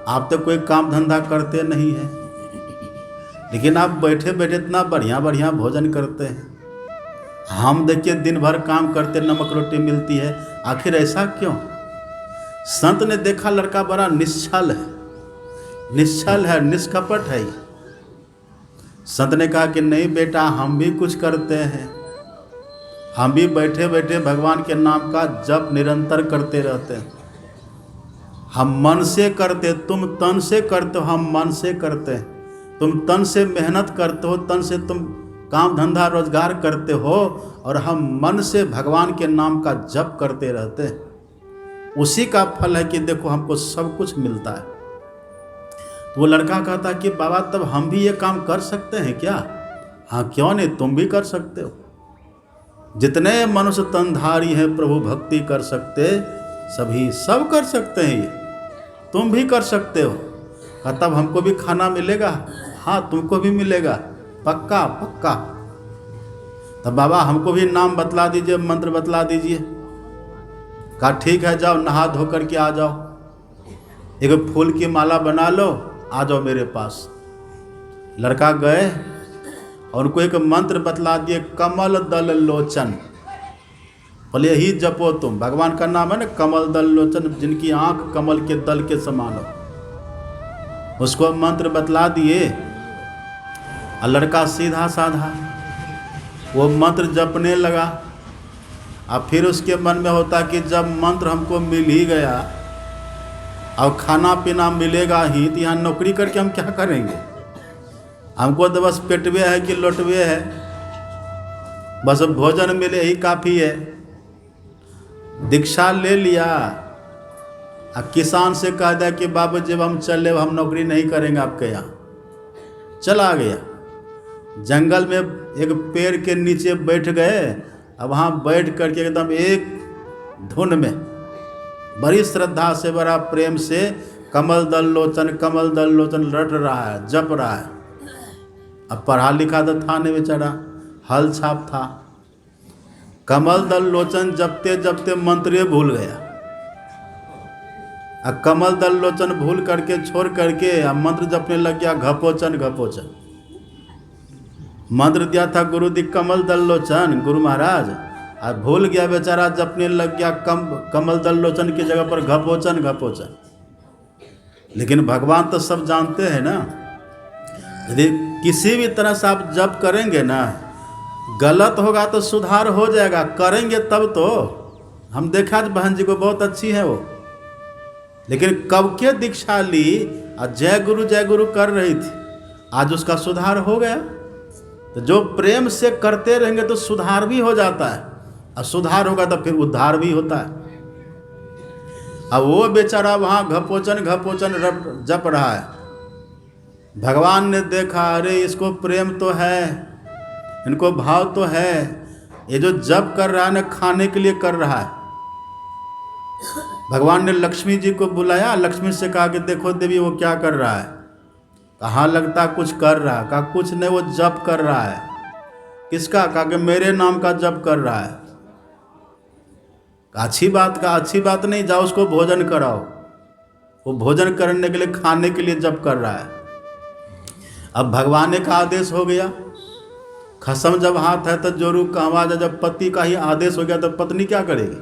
आप तो कोई काम धंधा करते नहीं हैं, लेकिन आप बैठे बैठे इतना बढ़िया बढ़िया भोजन करते हैं। हम देखिए दिन भर काम करते, नमक रोटी मिलती है, आखिर ऐसा क्यों? संत ने देखा लड़का बड़ा निश्चल है, निष्कपट है। संत ने कहा कि नहीं बेटा, हम भी कुछ करते हैं, हम भी बैठे बैठे भगवान के नाम का जप निरंतर करते रहते हैं। हम मन से करते, तुम तन से करते हो, हम मन से करते हैं। तुम तन से मेहनत करते हो, तन से तुम काम धंधा रोजगार करते हो, और हम मन से भगवान के नाम का जप करते रहते हैं। उसी का फल है कि देखो हमको सब कुछ मिलता है। तो वो लड़का कहता कि बाबा तब हम भी ये काम कर सकते हैं क्या? हाँ क्यों नहीं, तुम भी कर सकते हो। जितने मनुष्य तनधारी हैं प्रभु भक्ति कर सकते, सभी सब कर सकते हैं, ये तुम भी कर सकते हो। तब हमको भी खाना मिलेगा? हाँ तुमको भी मिलेगा, पक्का पक्का। तब बाबा हमको भी नाम बतला दीजिए, मंत्र बतला दीजिए। कहा ठीक है, जाओ नहा धो करके आ जाओ, एक फूल की माला बना लो, आ जाओ मेरे पास। लड़का गए और उनको एक मंत्र बतला दिए, कमल दल लोचन। बोले यही जपो तुम, भगवान का नाम है ना कमल दल लोचन, जिनकी आंख कमल के दल के समान हो। उसको मंत्र बतला दिए और लड़का सीधा साधा वो मंत्र जपने लगा। अब फिर उसके मन में होता कि जब मंत्र हमको मिल ही गया, अब खाना पीना मिलेगा ही, तो यहाँ नौकरी करके हम क्या करेंगे? हमको तो बस पेटवे है कि लोटवे है। बस भोजन मिले ही काफ़ी है। दीक्षा ले लिया और किसान से कह दिया कि बाबू जब हम चले हम नौकरी नहीं करेंगे आपके यहाँ, चला गया। जंगल में एक पेड़ के नीचे बैठ गए। अब वहाँ बैठ करके एकदम एक धुन में बड़ी श्रद्धा से बड़ा प्रेम से कमल दल लोचन रट रहा है, जप रहा है। अब पढ़ा लिखा तो था नहीं बेचारा, हल छाप था। कमल दल लोचन जपते जपते मंत्र भूल गया। अब कमल दल लोचन भूल करके छोड़ करके अब मंत्र जपने लग गया, घपोचन घपोचन। मंत्र दिया था गुरु दी कमल दल लोचन, गुरु महाराज, अब भूल गया बेचारा, जपने लग गया कमल दल लोचन की जगह पर घपोचन घपोचन। लेकिन भगवान तो सब जानते हैं ना, यदि किसी भी तरह से आप जप करेंगे ना, गलत होगा तो सुधार हो जाएगा, करेंगे तब तो। हम देखा बहन जी को बहुत अच्छी है वो, लेकिन कब के दीक्षा ली और जय गुरु कर रही थी, आज उसका सुधार हो गया। तो जो प्रेम से करते रहेंगे तो सुधार भी हो जाता है, और सुधार होगा तो फिर उद्धार भी होता है। अब वो बेचारा वहाँ घपोचन जप रहा है। भगवान ने देखा, अरे इसको प्रेम तो है, इनको भाव तो है, ये जो जप कर रहा है ना खाने के लिए कर रहा है। भगवान ने लक्ष्मी जी को बुलाया, लक्ष्मी से कहा कि देखो देवी वो क्या कर रहा है। कहाँ लगता कुछ कर रहा है, कहा कुछ नहीं वो जप कर रहा है। किसका? कहा कि मेरे नाम का जप कर रहा है। अच्छी बात नहीं, जाओ उसको भोजन कराओ। वो भोजन करने के लिए खाने के लिए जप कर रहा है। अब भगवान का आदेश हो गया, खसम जब हाथ है तो जोरू का आवाज है। जब पति का ही आदेश हो गया तो पत्नी क्या करेगी?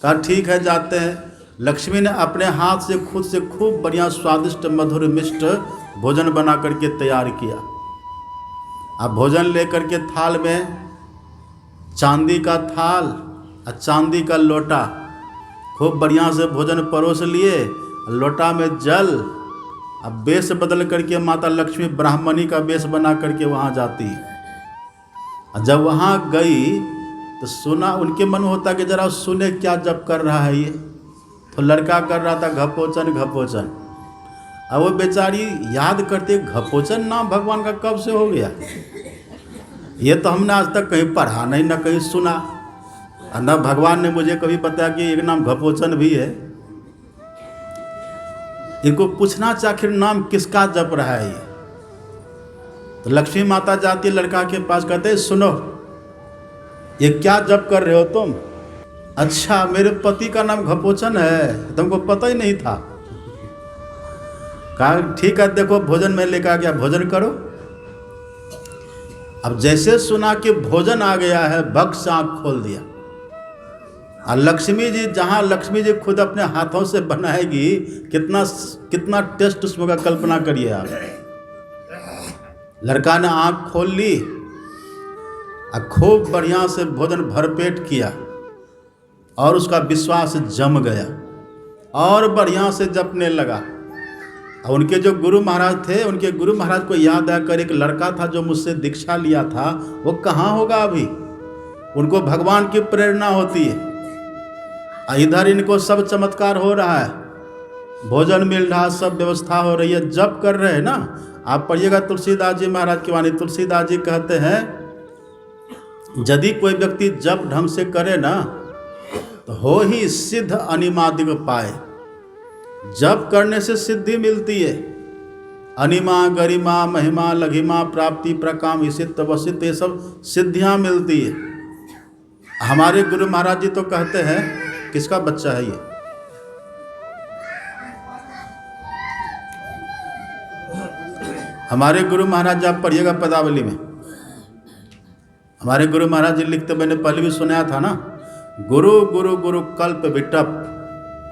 कहा ठीक है जाते हैं। लक्ष्मी ने अपने हाथ से खुद से खूब बढ़िया स्वादिष्ट मधुर मिष्ट भोजन बना करके तैयार किया। अब भोजन लेकर के थाल में चांदी का थाल और चांदी का लोटा, खूब बढ़िया से भोजन परोस लिए। लोटा में जल। अब वेश बदल करके माता लक्ष्मी ब्राह्मणी का वेश बना करके वहाँ जाती। जब वहाँ गई तो सुना, उनके मन में होता कि जरा सुने क्या जप कर रहा है ये। तो लड़का कर रहा था घपोचन। अब वो बेचारी याद करते, घपोचन नाम भगवान का कब से हो गया? ये तो हमने आज तक कहीं पढ़ा नहीं, न कहीं सुना, और न भगवान ने मुझे कभी बताया कि एक नाम घपोचन भी है। इनको पूछना चाहिए आखिर नाम किसका जप रहा है ये। तो लक्ष्मी माता जाती है लड़का के पास, कहते सुनो ये क्या जप कर रहे हो तुम? अच्छा मेरे पति का नाम घपोचन है, तुमको पता ही नहीं था। कहा ठीक है देखो भोजन में लेकर आ गया, भोजन करो। अब जैसे सुना कि भोजन आ गया है, बक से आँख खोल दिया। और लक्ष्मी जी, जहाँ लक्ष्मी जी खुद अपने हाथों से बनाएगी, कितना टेस्ट उसमें का कल्पना करिए आप। लड़का ने आँख खोल ली और खूब बढ़िया से भोजन भरपेट किया, और उसका विश्वास जम गया और बढ़िया से जपने लगा। और उनके जो गुरु महाराज थे, उनके गुरु महाराज को याद आकर एक लड़का था जो मुझसे दीक्षा लिया था, वो कहाँ होगा अभी? उनको भगवान की प्रेरणा होती है। इधर इनको सब चमत्कार हो रहा है, भोजन मिल रहा, सब व्यवस्था हो रही है, जप कर रहे हैं ना। आप पढ़िएगा तुलसीदास जी महाराज की वाणी। तुलसीदास जी कहते हैं यदि कोई व्यक्ति जप ढंग से करे ना तो हो ही सिद्ध अनिमादिक पाए। जप करने से सिद्धि मिलती है। अनिमा गरिमा महिमा लघिमा प्राप्ति प्रकाम इसित वसित, ये सब सिद्धियां मिलती है। हमारे गुरु महाराज जी तो कहते हैं, किसका बच्चा है ये? हमारे गुरु महाराज जी, आप पढ़िएगा पदावली में, हमारे गुरु महाराज जी लिखते, मैंने पहले भी सुनाया था ना, गुरु गुरु गुरु कल्प विटप,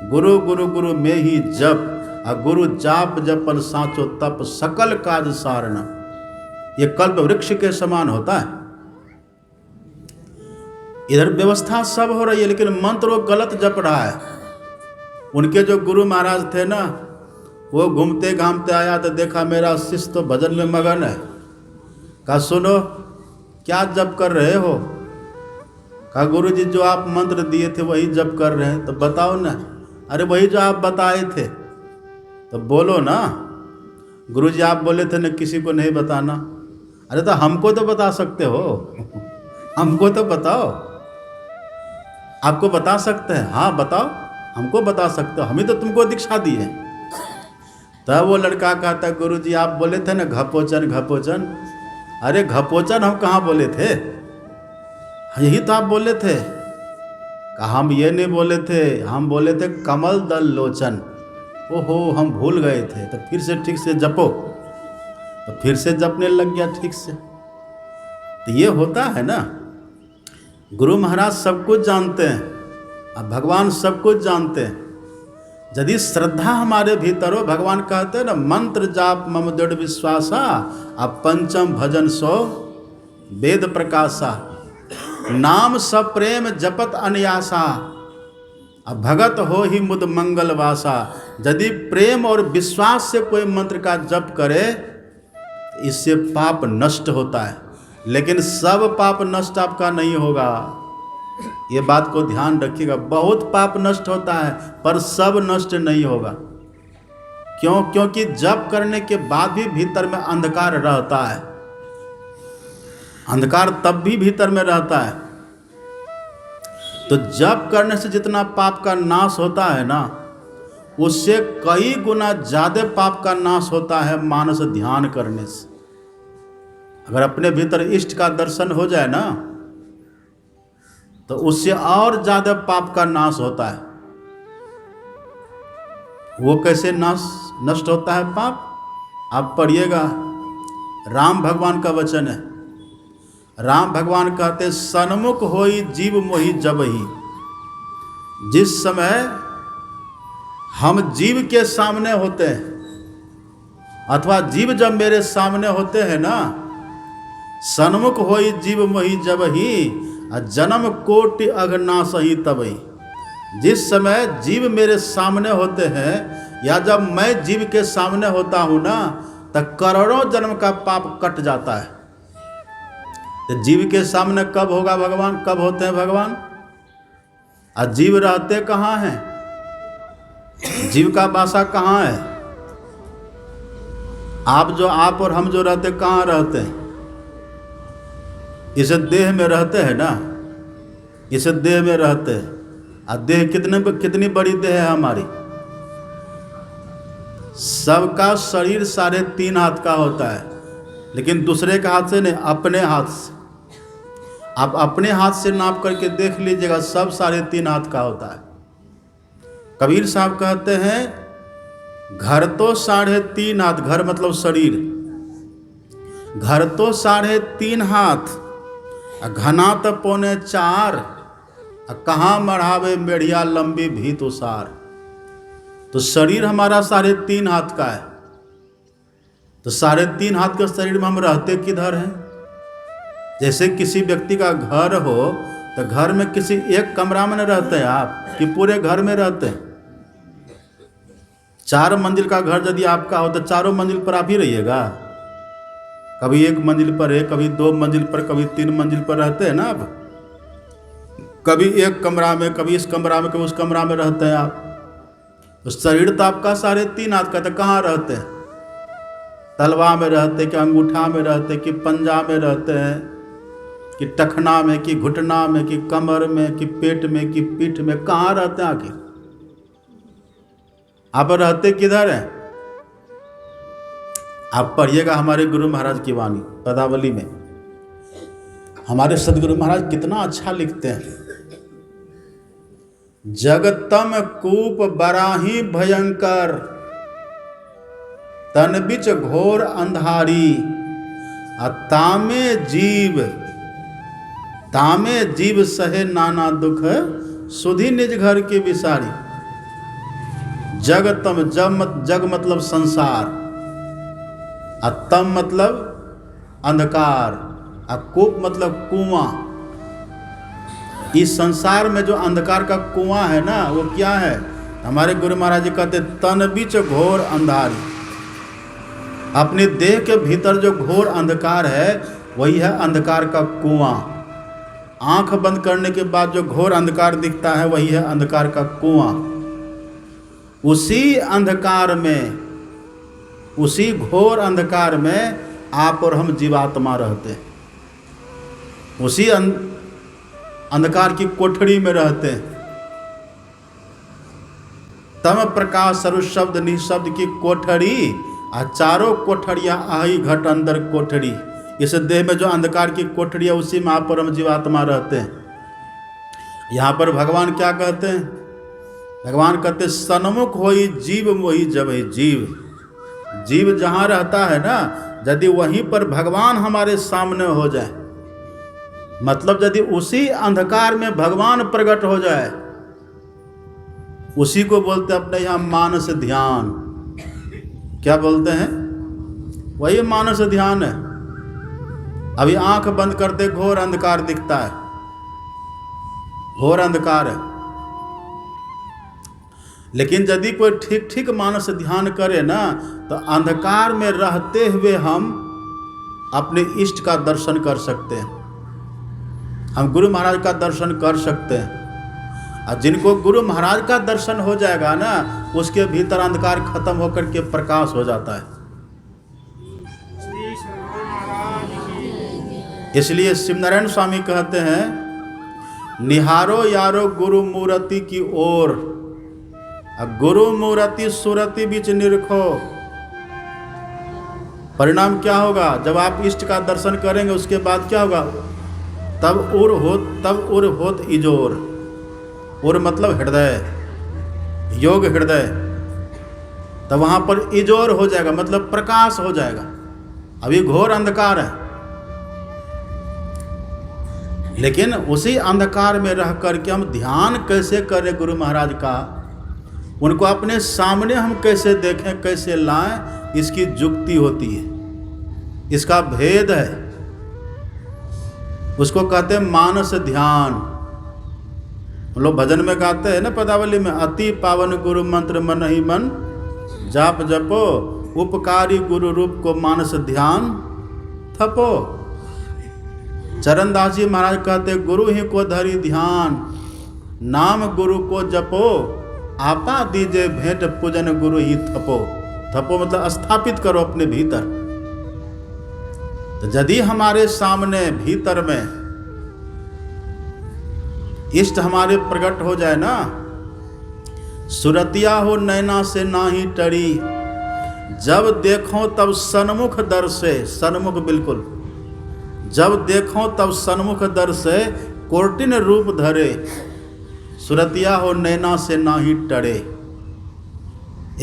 गुरु गुरु गुरु में ही जप, और गुरु जाप जपन साचो तप, सकल काज सारना। ये कल्प वृक्ष के समान होता है। इधर व्यवस्था सब हो रही है, लेकिन मंत्र वो गलत जप रहा है। उनके जो गुरु महाराज थे ना, वो घूमते घामते आया तो देखा मेरा शिष्य तो भजन में मगन है। कहा सुनो, क्या जप कर रहे हो? कहा गुरु जी जो आप मंत्र दिए थे वही जप कर रहे हैं। तो बताओ ना। अरे वही जो आप बताए थे। तो बोलो ना। गुरु जी आप बोले थे ना किसी को नहीं बताना। अरे तो हमको तो बता सकते हो। हमको तो बताओ। आपको बता सकते हैं? हाँ बताओ, हमको बता सकते हो, हम ही तो तुमको दीक्षा दी है। तब वो लड़का कहता है गुरु जी आप बोले थे ना घपोचन घपोचन। अरे घपोचन हम कहाँ बोले थे? यही तो आप बोले थे। हम ये नहीं बोले थे, हम बोले थे कमल दल लोचन। ओहो हम भूल गए थे। तो फिर से ठीक से जपो। तो फिर से जपने लग गया ठीक से। तो ये होता है ना। गुरु महाराज सब कुछ जानते हैं, अब भगवान सब कुछ जानते हैं। यदि श्रद्धा हमारे भीतर हो, भगवान कहते हैं ना मंत्र जाप मम दृढ़ विश्वासा, अब पंचम भजन सो वेद प्रकाशा, नाम सब प्रेम जपत अनयासा, अब भगत हो ही मुद मंगल वासा। यदि प्रेम और विश्वास से कोई मंत्र का जप करे इससे पाप नष्ट होता है। लेकिन सब पाप नष्ट आपका नहीं होगा, ये बात को ध्यान रखिएगा। बहुत पाप नष्ट होता है पर सब नष्ट नहीं होगा। क्यों? क्योंकि जप करने के बाद भी भीतर में अंधकार रहता है। अंधकार तब भी भीतर में रहता है। तो जप करने से जितना पाप का नाश होता है ना, उससे कई गुना ज्यादा पाप का नाश होता है मानस ध्यान करने से। अगर अपने भीतर इष्ट का दर्शन हो जाए ना तो उससे और ज्यादा पाप का नाश होता है। वो कैसे नष्ट होता है पाप? आप पढ़िएगा, राम भगवान का वचन है। राम भगवान कहते सन्मुख होई जीव मोहि जबहि। जिस समय हम जीव के सामने होते हैं अथवा जीव जब मेरे सामने होते हैं ना, सन्मुख होई जीव मोहि जबहि जन्म कोटि अघनासहि तबहि। जिस समय जीव मेरे सामने होते हैं या जब मैं जीव के सामने होता हूँ ना, तब करोड़ों जन्म का पाप कट जाता है। तो जीव के सामने कब होगा भगवान? कब होते हैं भगवान? और जीव रहते कहाँ हैं? जीव का वासा कहाँ है? आप और हम जो रहते कहाँ रहते हैं? इस देह में रहते हैं ना, इस देह में रहते हैं। और देह कितनी बड़ी देह है हमारी। सबका शरीर 3.5 हाथ का होता है, लेकिन दूसरे के हाथ से नहीं, अपने हाथ से। आप अपने हाथ से नाप करके देख लीजिएगा, सब 3.5 हाथ का होता है। कबीर साहब कहते हैं घर तो 3.5 हाथ, घर मतलब शरीर, घर तो 3.5 हाथ, घना तो 4.25, कहाँ मढ़ावे मेढ़िया लंबी भीत उसार। तो शरीर हमारा 3.5 हाथ का है। तो 3.5 हाथ के शरीर में हम रहते किधर हैं? जैसे किसी व्यक्ति का घर हो तो घर में किसी एक कमरा में न रहते हैं आप, कि पूरे घर में रहते हैं? 4 मंजिल का घर यदि आपका हो तो 4 मंजिल पर आप ही रहिएगा। कभी 1 मंजिल पर है, कभी 2 मंजिल पर, कभी 3 मंजिल पर रहते हैं ना आप। कभी एक कमरा में, कभी इस कमरा में, कभी उस कमरा में रहते हैं आप। तो शरीर तो आपका 3.5 हाथ का, तो कहाँ रहते हैं? तलवा में रहते, कि अंगूठा में रहते, कि पंजा में रहते हैं, कि टखना में, कि घुटना में, कि कमर में, कि पेट में, कि पीठ में? कहाँ रहते हैं आखिर? आप रहते किधर हैं? आप पढ़िएगा हमारे गुरु महाराज की वाणी पदावली में। हमारे सदगुरु महाराज कितना अच्छा लिखते हैं। जगतम कूप बराही भयंकर, तन बिच घोर अंधारी, तामे जीव सहे नाना दुख, सुधि निज घर की विसारी। जगतम, जग मतलब संसार, तम मतलब अंधकार, कूप मतलब कुआं। इस संसार में जो अंधकार का कुआं है ना, वो क्या है? हमारे गुरु महाराज जी कहते तन बीच घोर अंधारी। अपने देह के भीतर जो घोर अंधकार है वही है अंधकार का कुआं। आंख बंद करने के बाद जो घोर अंधकार दिखता है वही है अंधकार का कुआं। उसी अंधकार में, उसी घोर अंधकार में आप और हम जीवात्मा रहते हैं। उसी अंधकार की कोठरी में रहते हैं। तम प्रकाश सर्व शब्द निशब्द की कोठरी, और चारों कोठरियां आही घट अंदर कोठरी। इस देह में जो अंधकार की कोठरी है उसी में आप और हम जीवात्मा रहते हैं। यहाँ पर भगवान क्या कहते हैं? भगवान कहते सन्मुख होई जीव मोही जब है जीव। जीव जहाँ रहता है ना, यदि वहीं पर भगवान हमारे सामने हो जाए, मतलब यदि उसी अंधकार में भगवान प्रकट हो जाए, उसी को बोलते हैं अपने यहाँ मानस ध्यान। क्या बोलते हैं? वही मानस ध्यान है। अभी आंख बंद करते घोर अंधकार दिखता है, घोर अंधकार है। लेकिन यदि कोई ठीक ठीक मानस ध्यान करे ना, तो अंधकार में रहते हुए हम अपने इष्ट का दर्शन कर सकते हैं। हम गुरु महाराज का दर्शन कर सकते हैं। और जिनको गुरु महाराज का दर्शन हो जाएगा ना, उसके भीतर अंधकार खत्म होकर के प्रकाश हो जाता है। इसलिए शिवनारायण स्वामी कहते हैं, निहारो यारो गुरु मूर्ति की ओर, गुरु मूर्ति सुरति बीच निरखो। परिणाम क्या होगा? जब आप इष्ट का दर्शन करेंगे उसके बाद क्या होगा? तब उर होत इजोर। उर मतलब हृदय, योग हृदय। तब वहां पर इजोर हो जाएगा, मतलब प्रकाश हो जाएगा। अभी घोर अंधकार है, लेकिन उसी अंधकार में रह करके हम ध्यान कैसे करें गुरु महाराज का, उनको अपने सामने हम कैसे देखें, कैसे लाएं, इसकी जुक्ति होती है, इसका भेद है। उसको कहते हैं मानस ध्यान। हम लोग भजन में गाते हैं ना, पदावली में, अति पावन गुरु मंत्र मन ही मन जाप जपो, उपकारी गुरु रूप को मानस ध्यान थपो। चरणदास जी महाराज कहते गुरु ही को धरी ध्यान, नाम गुरु को जपो, आपा दीजे भेंट पूजन गुरु ही थपो। थपो मतलब स्थापित करो अपने भीतर। तो यदि हमारे सामने भीतर में इष्ट हमारे प्रकट हो जाए ना, सुरतिया हो नैना से ना ही टरी, जब देखो तब सन्मुख दर से, सन्मुख बिल्कुल, जब देखो तब सन्मुख दर से कोटिन रूप धरे, सुरतिया हो नैना से ना ही टरे।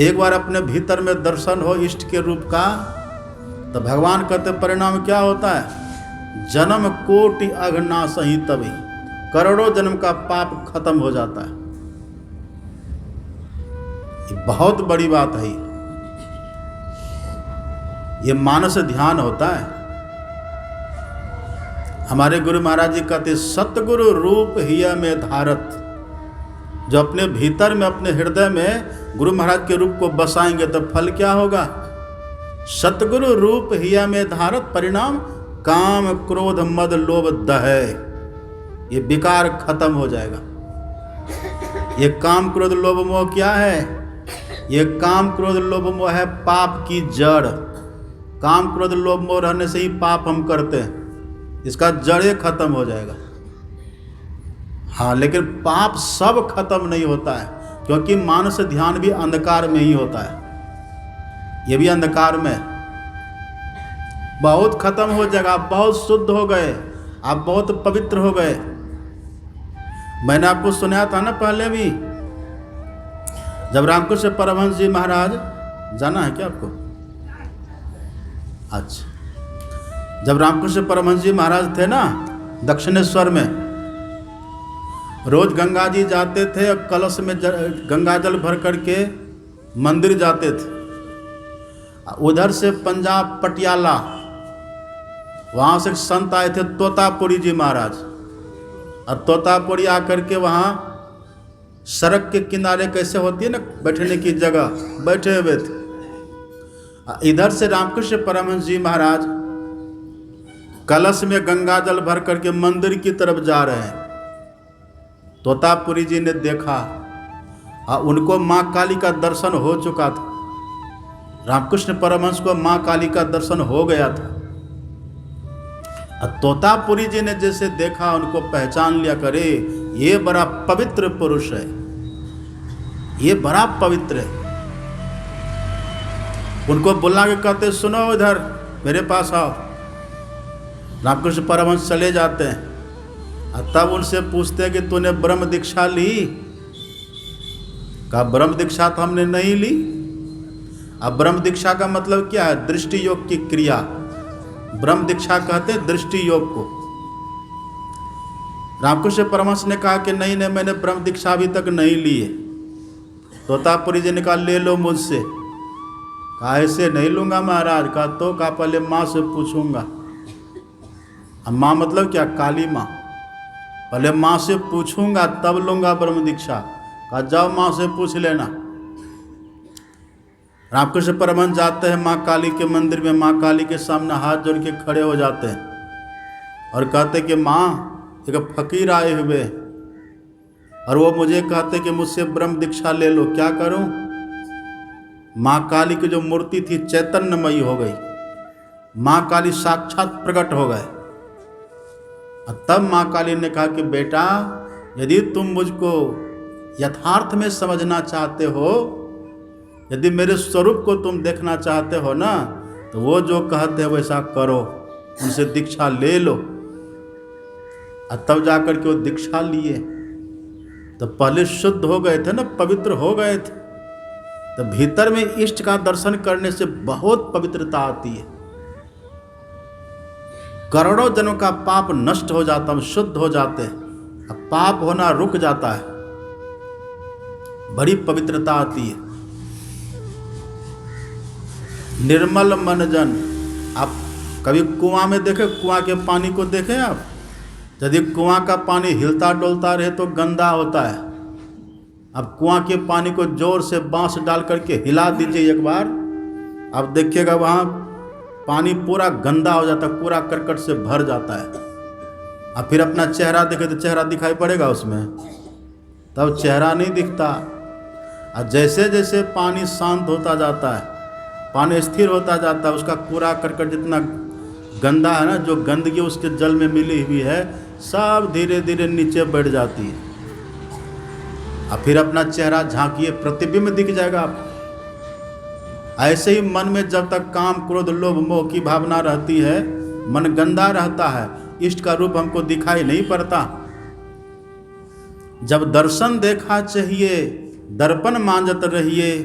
एक बार अपने भीतर में दर्शन हो इष्ट के रूप का, तो भगवान कहते परिणाम क्या होता है? जन्म कोटि अघना सही तभी, करोड़ों जन्म का पाप खत्म हो जाता है। ये बहुत बड़ी बात है। ये मानस ध्यान होता है। हमारे गुरु महाराज जी कहते सतगुरु रूप हिय में धारत। जो अपने भीतर में, अपने हृदय में गुरु महाराज के रूप को बसाएंगे तो फल क्या होगा? सतगुरु रूप हिया में धारत, परिणाम काम क्रोध मद लोभ दहे। ये विकार खत्म हो जाएगा। ये काम क्रोध लोभ मोह क्या है? ये काम क्रोध लोभ मोह है पाप की जड़। काम क्रोध लोभ मोह रहने से ही पाप हम करते हैं, इसका जड़े खत्म हो जाएगा। हाँ, लेकिन पाप सब खत्म नहीं होता है, क्योंकि मानस ध्यान भी अंधकार में ही होता है। ये भी अंधकार में बहुत खत्म हो जाएगा। आप बहुत शुद्ध हो गए, आप बहुत पवित्र हो गए। मैंने आपको सुनाया था ना पहले भी, जब रामकृष्ण परमहंस जी महाराज, जाना है क्या आपको? अच्छा, जब रामकृष्ण परमहंस जी महाराज थे ना दक्षिणेश्वर में, रोज गंगा जी जाते थे और कलश में गंगा जल भर करके मंदिर जाते थे। उधर से पंजाब पटियाला, वहाँ से संत आए थे तोतापुरी जी महाराज, और तोतापुरी आकर के वहाँ सड़क के किनारे कैसे होती है ना बैठने की जगह, बैठे हुए थे। इधर से रामकृष्ण परमहंस जी महाराज कलश में गंगा जल भर करके मंदिर की तरफ जा रहे हैं। तोतापुरी जी ने देखा और उनको माँ काली का दर्शन हो चुका था। रामकृष्ण परमहंस को माँ काली का दर्शन हो गया था। और तोतापुरी जी ने जैसे देखा उनको पहचान लिया, करे ये बड़ा पवित्र पुरुष है, ये बड़ा पवित्र है। उनको बुला के कहते सुनो इधर मेरे पास आओ। रामकृष्ण परमहंस चले जाते हैं और तब उनसे पूछते हैं कि तूने ब्रह्म दीक्षा ली? कहा ब्रह्म दीक्षा तो हमने नहीं ली। अब ब्रह्म दीक्षा का मतलब क्या है? दृष्टि योग की क्रिया। ब्रह्म दीक्षा कहते हैं दृष्टि योग को। रामकृष्ण परमहंस ने कहा कि नहीं मैंने ब्रह्म दीक्षा अभी तक नहीं ली है। तोतापुरी जी ने कहा ले लो मुझसे। कहा ऐसे नहीं लूंगा महाराज। कहा तो कहा पहले माँ से पूछूंगा। अब माँ मतलब क्या? काली माँ। पहले माँ से पूछूंगा तब लूंगा ब्रह्म दीक्षा। कहा जाओ माँ से पूछ लेना। रामकृष्ण परमहंस जाते हैं माँ काली के मंदिर में। माँ काली के सामने हाथ जोड़ के खड़े हो जाते हैं और कहते कि माँ एक फकीर आए हुए और वो मुझे कहते कि मुझसे ब्रह्म दीक्षा ले लो, क्या करूं? माँ काली की जो मूर्ति थी चैतन्यमयी हो गई। माँ काली साक्षात प्रकट हो गए। और तब माँ काली ने कहा कि बेटा यदि तुम मुझको यथार्थ में समझना चाहते हो, यदि मेरे स्वरूप को तुम देखना चाहते हो ना, तो वो जो कहते हैं वैसा करो, उनसे दीक्षा ले लो। और तब जाकर के वो दीक्षा लिए। तो पहले शुद्ध हो गए थे ना, पवित्र हो गए थे। तो भीतर में इष्ट का दर्शन करने से बहुत पवित्रता आती है। करोड़ों जनों का पाप नष्ट हो जाता है, शुद्ध हो जाते हैं। अब पाप होना रुक जाता है, बड़ी पवित्रता आती है। निर्मल मन जन। आप कभी कुआं में देखे, कुआं के पानी को देखें आप? यदि कुआं का पानी हिलता डोलता रहे तो गंदा होता है। अब कुआं के पानी को जोर से बांस डाल करके हिला दीजिए एक बार, आप देखिएगा वहाँ पानी पूरा गंदा हो जाता है, पूरा करकट से भर जाता है। अब फिर अपना चेहरा देखे तो चेहरा दिखाई पड़ेगा उसमें? तब चेहरा नहीं दिखता। और जैसे जैसे पानी शांत होता जाता है, पानी स्थिर होता जाता है, उसका कूड़ा करकट जितना गंदा है ना, जो गंदगी उसके जल में मिली हुई है, सब धीरे धीरे नीचे बढ़ जाती है। और फिर अपना चेहरा झांकिए, प्रतिबिंब दिख जाएगा आपको। ऐसे ही मन में जब तक काम क्रोध लोभ मोह की भावना रहती है, मन गंदा रहता है, इष्ट का रूप हमको दिखाई नहीं पड़ता। जब दर्शन देखा चाहिए दर्पण मांजत रहिए,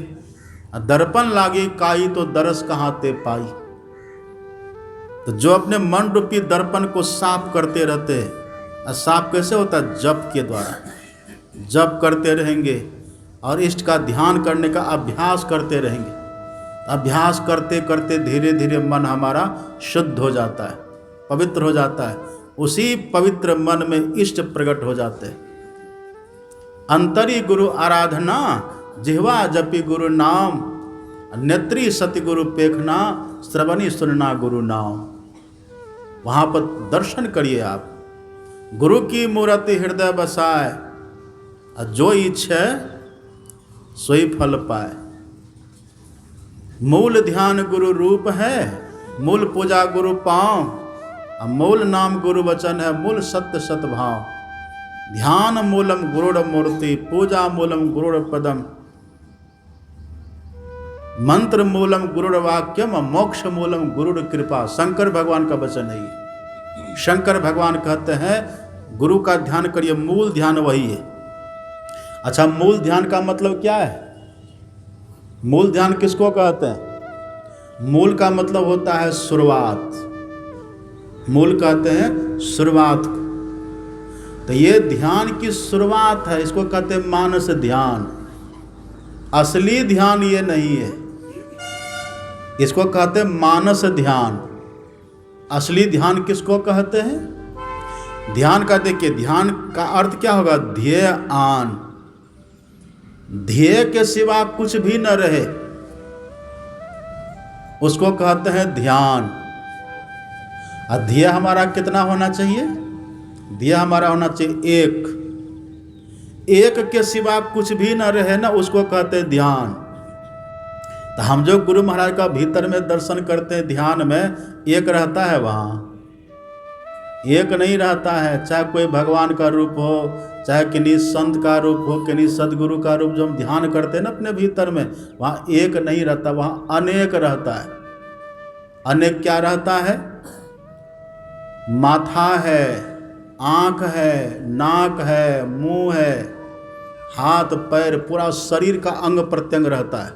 दर्पण लागी काई तो दरस कहाँ ते पाई। तो जो अपने मन रूपी दर्पण को साफ करते रहते हैं, और साफ कैसे होता है? जप के द्वारा। जप करते रहेंगे और इष्ट का ध्यान करने का अभ्यास करते रहेंगे। अभ्यास करते करते धीरे धीरे मन हमारा शुद्ध हो जाता है, पवित्र हो जाता है। उसी पवित्र मन में इष्ट प्रकट हो जाते हैं। अंतरी गुरु आराधना, जिह्वा जपी गुरु नाम, नेत्री सति गुरु पेखना, श्रवणी सुनना गुरु नाम। वहाँ पर दर्शन करिए आप। गुरु की मूर्ति हृदय बसाए, और जो इच्छे सोई फल पाए। मूल ध्यान गुरु रूप है, मूल पूजा गुरु पाँव, और मूल नाम गुरु वचन है, मूल सत्य सतभाव। ध्यान मूलम गुरुड़ मूर्ति, पूजा मूलम गुरुड़ पदम, मंत्र मूलम गुरुड़ वाक्यम, मोक्ष मूलम गुरुड़ कृपा। शंकर भगवान का वचन है ये। शंकर भगवान कहते हैं गुरु का ध्यान करिए, मूल ध्यान वही है। अच्छा, मूल ध्यान का मतलब क्या है? मूल ध्यान किसको कहते हैं? मूल का मतलब होता है शुरुआत। मूल कहते हैं शुरुआत। तो ये ध्यान की शुरुआत है, इसको कहते हैं मानस ध्यान। असली ध्यान ये नहीं है, इसको कहते हैं मानस ध्यान। असली ध्यान किसको कहते हैं? ध्यान का देखिए, ध्यान का अर्थ क्या होगा? ध्येय आन। ध्येय के सिवा कुछ भी न रहे, उसको कहते हैं ध्यान। ध्येय हमारा कितना होना चाहिए? ध्येय हमारा होना चाहिए एक के सिवा कुछ भी न रहे ना, उसको कहते हैं ध्यान। तो हम जो गुरु महाराज का भीतर में दर्शन करते हैं ध्यान में, एक रहता है वहाँ, एक नहीं रहता है। चाहे कोई भगवान का रूप हो, चाहे किन्हीं संत का रूप हो, किन्हीं सदगुरु का रूप, जो हम ध्यान करते हैं ना अपने भीतर में, वहाँ एक नहीं रहता, वहाँ अनेक रहता है। अनेक क्या रहता है? माथा है, आँख है, नाक है, मुंह है, हाथ पैर, पूरा शरीर का अंग प्रत्यंग रहता है।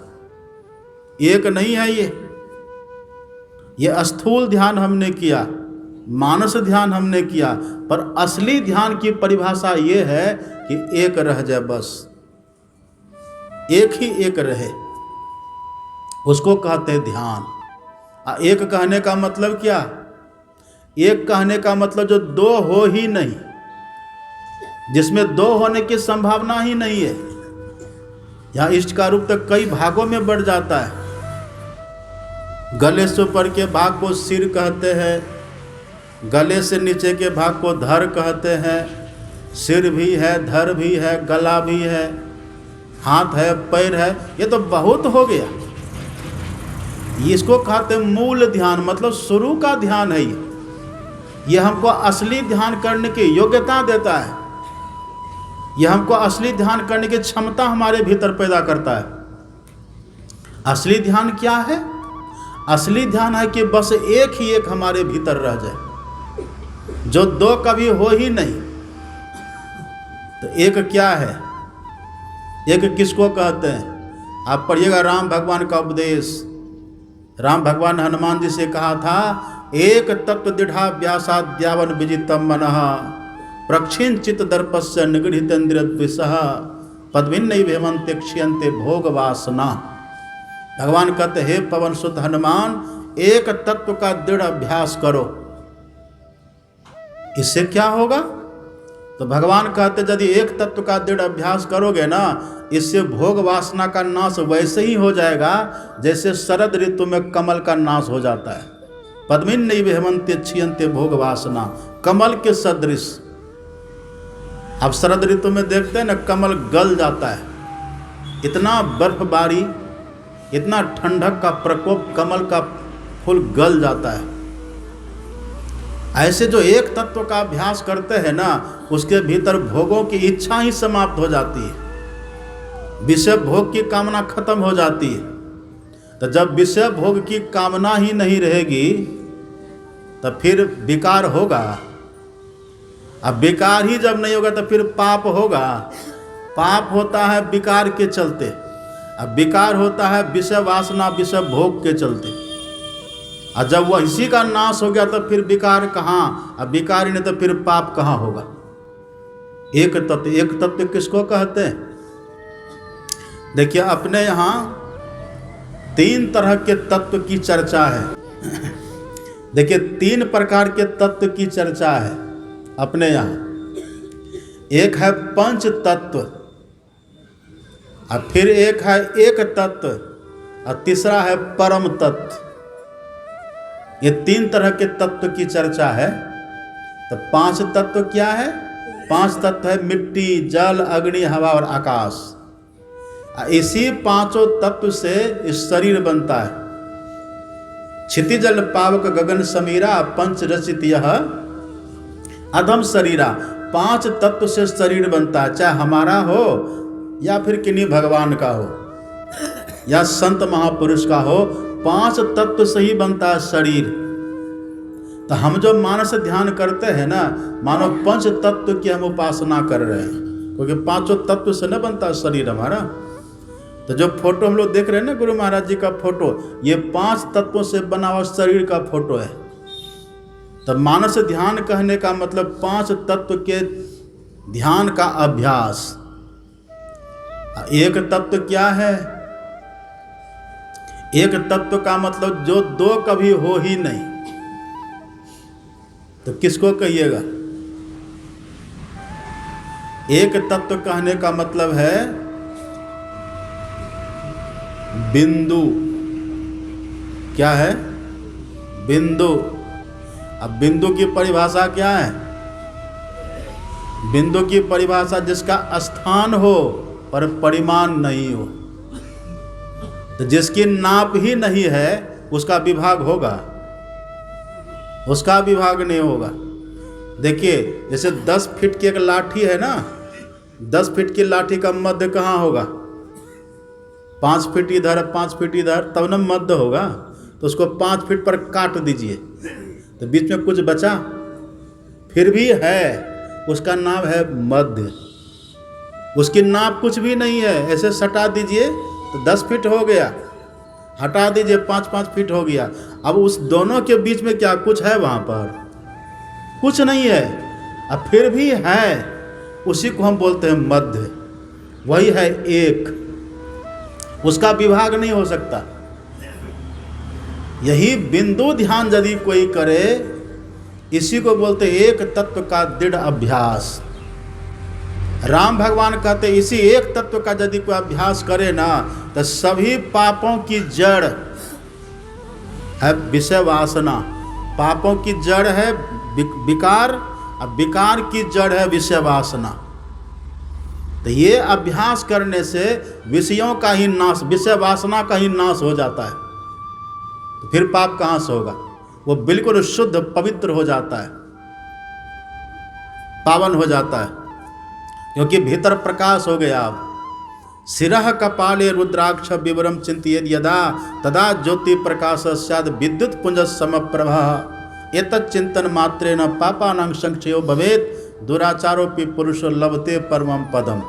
एक नहीं है ये स्थूल ध्यान हमने किया, मानस ध्यान हमने किया, पर असली ध्यान की परिभाषा ये है कि एक रह जाए, बस एक ही एक रहे, उसको कहते हैं ध्यान। एक कहने का मतलब क्या? एक कहने का मतलब जो दो हो ही नहीं, जिसमें दो होने की संभावना ही नहीं है। यहाँ इष्ट का रूप तक कई भागों में बढ़ जाता है। गले से ऊपर के भाग को सिर कहते हैं, गले से नीचे के भाग को धर कहते हैं। सिर भी है, धर भी है, गला भी है, हाथ है, पैर है, ये तो बहुत हो गया। इसको कहते हैं मूल ध्यान, मतलब शुरू का ध्यान है ये हमको असली ध्यान करने की योग्यता देता है। यह हमको असली ध्यान करने की क्षमता हमारे भीतर पैदा करता है। असली ध्यान क्या है? असली ध्यान है कि बस एक ही एक हमारे भीतर रह जाए, जो दो कभी हो ही नहीं। तो एक क्या है? एक किसको कहते हैं? आप पढ़िएगा राम भगवान का उपदेश। राम भगवान ने हनुमान जी से कहा था, एक तत्व दृढ़ाभ्यासाद्यावन विजितम मनः प्रक्षिण चित्त दर्पस्य निगृहीतेन्द्रियद्विषः पद्मिन्नैव हेमन्ते क्षीयन्ते भोग वासना। भगवान कहते, हे पवन सुत हनुमान, एक तत्व का दृढ़ अभ्यास करो। इससे क्या होगा? तो भगवान कहते, यदि एक तत्व का दृढ़ अभ्यास करोगे ना, इससे भोग वासना का नाश वैसे ही हो जाएगा जैसे शरद ऋतु में कमल का नाश हो जाता है। पद्मिन्नैव हेमन्ते क्षीयन्ते भोग वासना, कमल के सदृश। अब शरद ऋतु में देखते हैं ना, कमल गल जाता है, इतना बर्फबारी, इतना ठंडक का प्रकोप, कमल का फूल गल जाता है। ऐसे जो एक तत्व का अभ्यास करते हैं ना, उसके भीतर भोगों की इच्छा ही समाप्त हो जाती है, विषय भोग की कामना खत्म हो जाती है। तो जब विषय भोग की कामना ही नहीं रहेगी, तो फिर विकार होगा। अब विकार ही जब नहीं होगा तो फिर पाप होगा। पाप होता है विकार के चलते, अब विकार होता है विषय वासना, विषय भोग के चलते। और जब वह इसी का नाश हो गया तो फिर विकार कहाँ? अब विकार ही नहीं तो फिर पाप कहाँ होगा? एक तत्व, एक तत्व किसको कहते हैं? देखिए, अपने यहाँ 3 तरह के तत्व की चर्चा है। देखिए, 3 प्रकार के तत्व की चर्चा है अपने यहाँ। एक है पंच तत्व, और फिर एक है एक तत्व, और तीसरा है परम तत्व। ये 3 तरह के तत्व की चर्चा है। तो 5 तत्व क्या है? 5 तत्व है मिट्टी, जल, अग्नि, हवा और आकाश। इसी 5 तत्व से इस शरीर बनता है। क्षितिजल पावक गगन समीरा पंच रचित यह अधम शरीरा। 5 तत्व से शरीर बनता है, चाहे हमारा हो या फिर किन्हीं भगवान का हो या संत महापुरुष का हो, 5 तत्व से ही बनता है शरीर। तो हम जो मानस ध्यान करते हैं ना, मानो 5 तत्व की हम उपासना कर रहे हैं, क्योंकि 5 तत्व से न बनता शरीर हमारा। तो जो फोटो हम लोग देख रहे हैं ना, गुरु महाराज जी का फोटो, ये 5 तत्वों से बना हुआ शरीर का फोटो है। तो मानस ध्यान कहने का मतलब 5 तत्व के ध्यान का अभ्यास। एक तत्व क्या है? एक तत्व का मतलब जो 2 कभी हो ही नहीं। तो किसको कहिएगा? एक तत्व कहने का मतलब है बिंदु। क्या है? बिंदु। अब बिंदु की परिभाषा क्या है? बिंदु की परिभाषा जिसका स्थान हो पर परिमाण नहीं हो। तो जिसकी नाप ही नहीं है उसका विभाग होगा? उसका विभाग नहीं होगा। देखिए, जैसे 10 फीट की एक लाठी है ना, 10 फीट की लाठी का मध्य कहाँ होगा? 5 फीट इधर 5 फीट इधर, तब ना मध्य होगा। तो उसको 5 फीट पर काट दीजिए तो बीच में कुछ बचा? फिर भी है, उसका नाम है मध्य। उसकी नाप कुछ भी नहीं है, ऐसे सटा दीजिए तो 10 फीट हो गया, हटा दीजिए 5-5 फीट हो गया। अब उस दोनों के बीच में क्या कुछ है? वहाँ पर कुछ नहीं है, अब फिर भी है, उसी को हम बोलते हैं मध्य। वही है एक, उसका विभाग नहीं हो सकता। यही बिंदु ध्यान यदि कोई करे, इसी को बोलते एक तत्व का दृढ़ अभ्यास। राम भगवान कहते इसी एक तत्व का यदि कोई अभ्यास करे ना, तो सभी पापों की जड़ है विषय वासना। पापों की जड़ है विकार, और विकार की जड़ है विषय वासना। तो ये अभ्यास करने से विषयों का ही नाश, विषय वासना का ही नाश हो जाता है। तो फिर पाप कहाँ से होगा? वो बिल्कुल शुद्ध पवित्र हो जाता है, पावन हो जाता है, क्योंकि भीतर प्रकाश हो गया। अब शिरः कपाले रुद्राक्ष विवरम चिंतियेद यदा तदा ज्योति प्रकाश स्याद विद्युत पुंज समप्रभा एतत् चिंतन मात्रेण पापानां संक्षयो भवेत् दुराचारोपि पुरुषो लभते परमं पदम।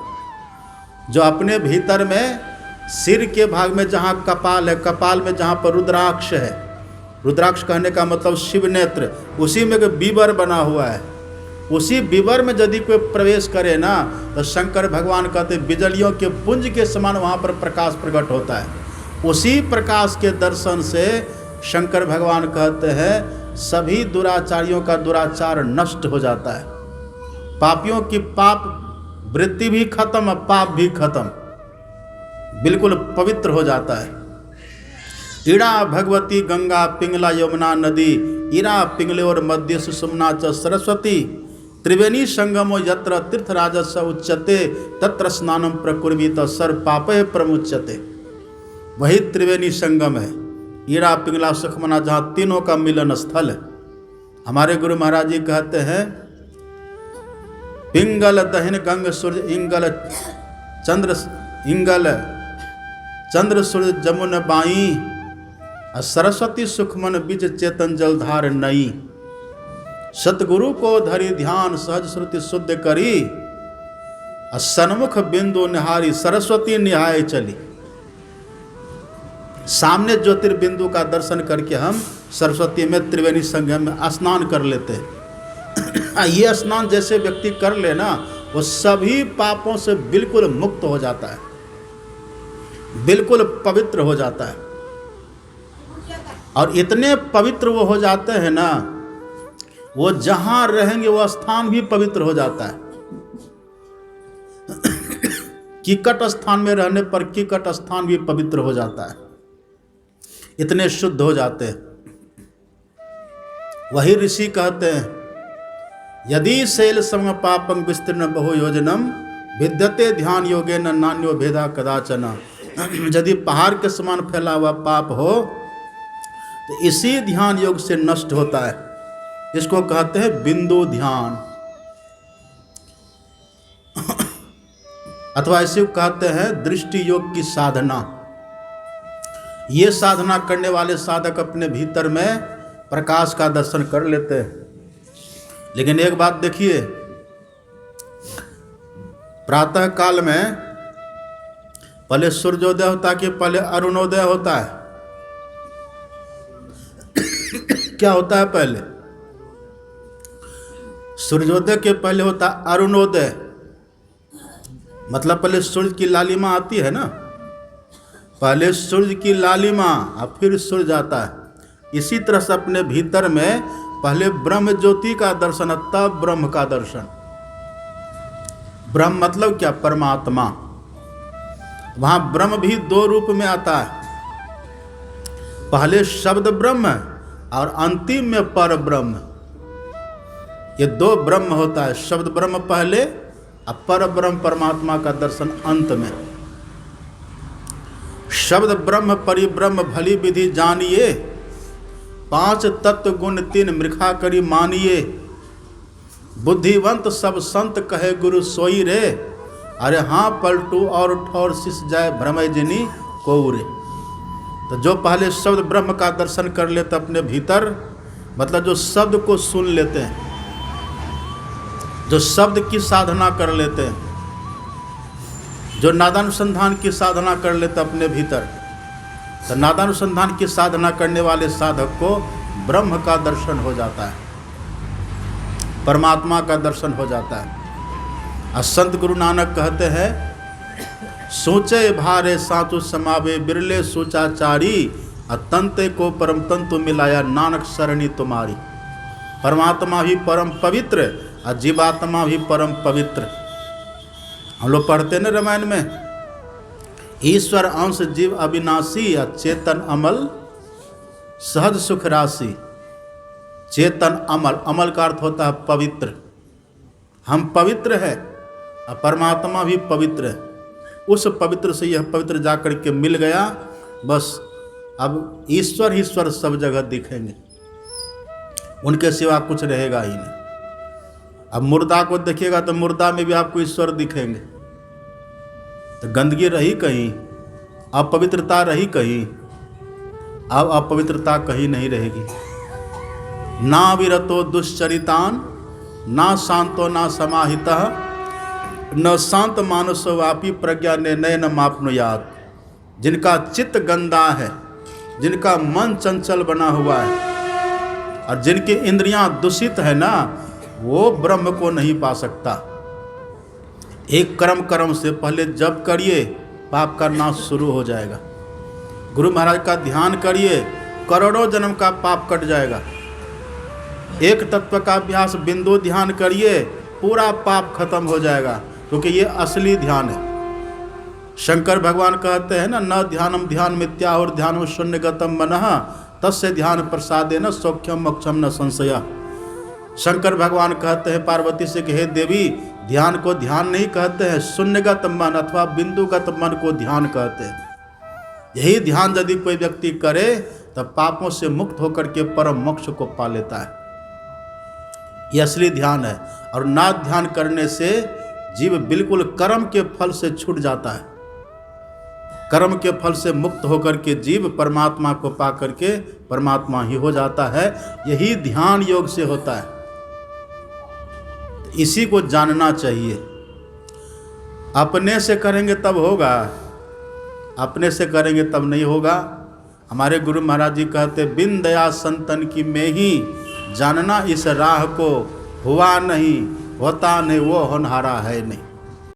जो अपने भीतर में सिर के भाग में जहाँ कपाल है, कपाल में जहाँ पर रुद्राक्ष है, रुद्राक्ष कहने का मतलब शिव नेत्र, उसी में बीबर बना हुआ है, उसी बीबर में यदि कोई प्रवेश करे ना, तो शंकर भगवान कहते बिजलियों के पुंज के समान वहाँ पर प्रकाश प्रकट होता है। उसी प्रकाश के दर्शन से शंकर भगवान कहते हैं सभी दुराचारियों का दुराचार नष्ट हो जाता है, पापियों की पाप वृत्ति भी खत्म, पाप भी खत्म, बिल्कुल पवित्र हो जाता है। ईड़ा भगवती गंगा पिंगला यमुना नदी ईरा पिंगले और मध्य सुषुम्ना च सरस्वती त्रिवेणी संगमो यत्र तीर्थराजस्य उच्यते तत्र स्नानम प्रकुर्वीत सर्व पापे प्रमुच्यते। वही त्रिवेणी संगम है, ईरा पिंगला सुखमना, जहाँ तीनों का मिलन स्थल है। हमारे गुरु महाराज जी कहते हैं पिंगल दहिन गंग सूर्य इंगल चंद्र सूर्य जमुन बाई सरस्वती सुखमन बीज चेतन जलधार नई। सतगुरु को धरी ध्यान सहज श्रुति शुद्ध करी सन्मुख बिंदु निहारी सरस्वती निहाय चली। सामने ज्योतिर्बिंदु का दर्शन करके हम सरस्वती में त्रिवेणी संगम में स्नान कर लेते हैं। ये स्नान जैसे व्यक्ति कर लेना, वो सभी पापों से बिल्कुल मुक्त हो जाता है, बिल्कुल पवित्र हो जाता है। और इतने पवित्र वो हो जाते हैं ना, वो जहां रहेंगे वो स्थान भी पवित्र हो जाता है। कीकट स्थान में रहने पर कीकट स्थान भी पवित्र हो जाता है, इतने शुद्ध हो जाते हैं। वही ऋषि कहते हैं यदि शैल सम पापं विस्तीर्ण बहु योजनम विद्यते ध्यान योगेन नान्यो भेदा कदाचन। यदि पहाड़ के समान फैला हुआ पाप हो तो इसी ध्यान योग से नष्ट होता है। इसको कहते हैं बिंदु ध्यान, अथवा इसे कहते हैं दृष्टि योग की साधना। ये साधना करने वाले साधक अपने भीतर में प्रकाश का दर्शन कर लेते हैं। लेकिन एक बात देखिए, प्रातः काल में पहले सूर्योदय होता है कि पहले अरुणोदय होता है? क्या होता है पहले? सूर्योदय के पहले होता है अरुणोदय, मतलब पहले सूर्य की लालिमा आती है ना, पहले सूर्य की लालिमा और फिर सूर्य आता है। इसी तरह से अपने भीतर में पहले ब्रह्म ज्योति का दर्शन, तब ब्रह्म का दर्शन। ब्रह्म मतलब क्या? परमात्मा। वहां ब्रह्म भी दो रूप में आता है, पहले शब्द ब्रह्म और अंतिम में पर ब्रह्म। ये दो ब्रह्म होता है, शब्द ब्रह्म पहले और पर ब्रह्म परमात्मा का दर्शन अंत में। शब्द ब्रह्म परिब्रह्म भली विधि जानिए, 5 तत्व गुण 3 मृखा करी मानिए। बुद्धिवंत सब संत कहे गुरु सोई रे, अरे हाँ पलटू और ठौर शिष जाए भ्रमय जिनी को रे। तो जो पहले शब्द ब्रह्म का दर्शन कर लेते अपने भीतर, मतलब जो शब्द को सुन लेते हैं, जो शब्द की साधना कर लेते हैं, जो नादानुसंधान की साधना कर लेते अपने भीतर, तो नादानुसंधान की साधना करने वाले साधक को ब्रह्म का दर्शन हो जाता है, परमात्मा का दर्शन हो जाता है। और संत गुरु नानक कहते हैं, सोचे भारे साचु समावे बिरले सोचाचारी, अतंते को परम तंतु मिलाया नानक सरणी तुम्हारी। परमात्मा भी परम पवित्र और जीवात्मा भी परम पवित्र। हम लोग पढ़ते हैं ना रामायण में, ईश्वर अंश जीव अविनाशी और चेतन अमल सहज सुख राशि। चेतन अमल, अमल का अर्थ होता है पवित्र। हम पवित्र हैं और परमात्मा भी पवित्र है। उस पवित्र से यह पवित्र जाकर के मिल गया, बस अब ईश्वर ही ईश्वर सब जगह दिखेंगे, उनके सिवा कुछ रहेगा ही नहीं। अब मुर्दा को देखिएगा तो मुर्दा में भी आपको ईश्वर दिखेंगे। तो गंदगी रही कहीं, अपवित्रता रही कहीं, अब अपवित्रता कहीं नहीं रहेगी। ना विरतो दुश्चरितान, ना शांतो ना समाहितः, न शांत मानसो वापी प्रज्ञा ने नयन मापनुयात। जिनका चित्त गंदा है, जिनका मन चंचल बना हुआ है और जिनकी इंद्रियां दूषित है ना, वो ब्रह्म को नहीं पा सकता। एक कर्म से पहले जप करिए, पाप का नाश शुरू हो जाएगा। गुरु महाराज का ध्यान करिए, करोड़ों जन्म का पाप कट जाएगा। एक तत्व का अभ्यास बिंदु ध्यान करिए, पूरा पाप खत्म हो जाएगा, क्योंकि ये असली ध्यान है। शंकर भगवान कहते हैं ना, न ध्यानम ध्यान मिथ्या और ध्यानम शून्यगतम मनः तस्य ध्यान प्रसादेन सौख्यम मोक्षम न संशय। शंकर भगवान कहते हैं पार्वती से कि हे देवी, ध्यान को ध्यान नहीं कहते हैं, शून्यगत मन अथवा बिंदुगत मन को ध्यान कहते हैं। यही ध्यान यदि कोई व्यक्ति करे तब पापों से मुक्त होकर के परम मोक्ष को पा लेता है। यह असली ध्यान है। और ना ध्यान करने से जीव बिल्कुल कर्म के फल से छूट जाता है। कर्म के फल से मुक्त होकर के जीव परमात्मा को पा करके परमात्मा ही हो जाता है। यही ध्यान योग से होता है। इसी को जानना चाहिए। अपने से करेंगे तब होगा, अपने से करेंगे तब नहीं होगा। हमारे गुरु महाराज जी कहते, बिन दया संतन की में ही जानना इस राह को, हुआ नहीं होता नहीं वो होनहारा है नहीं।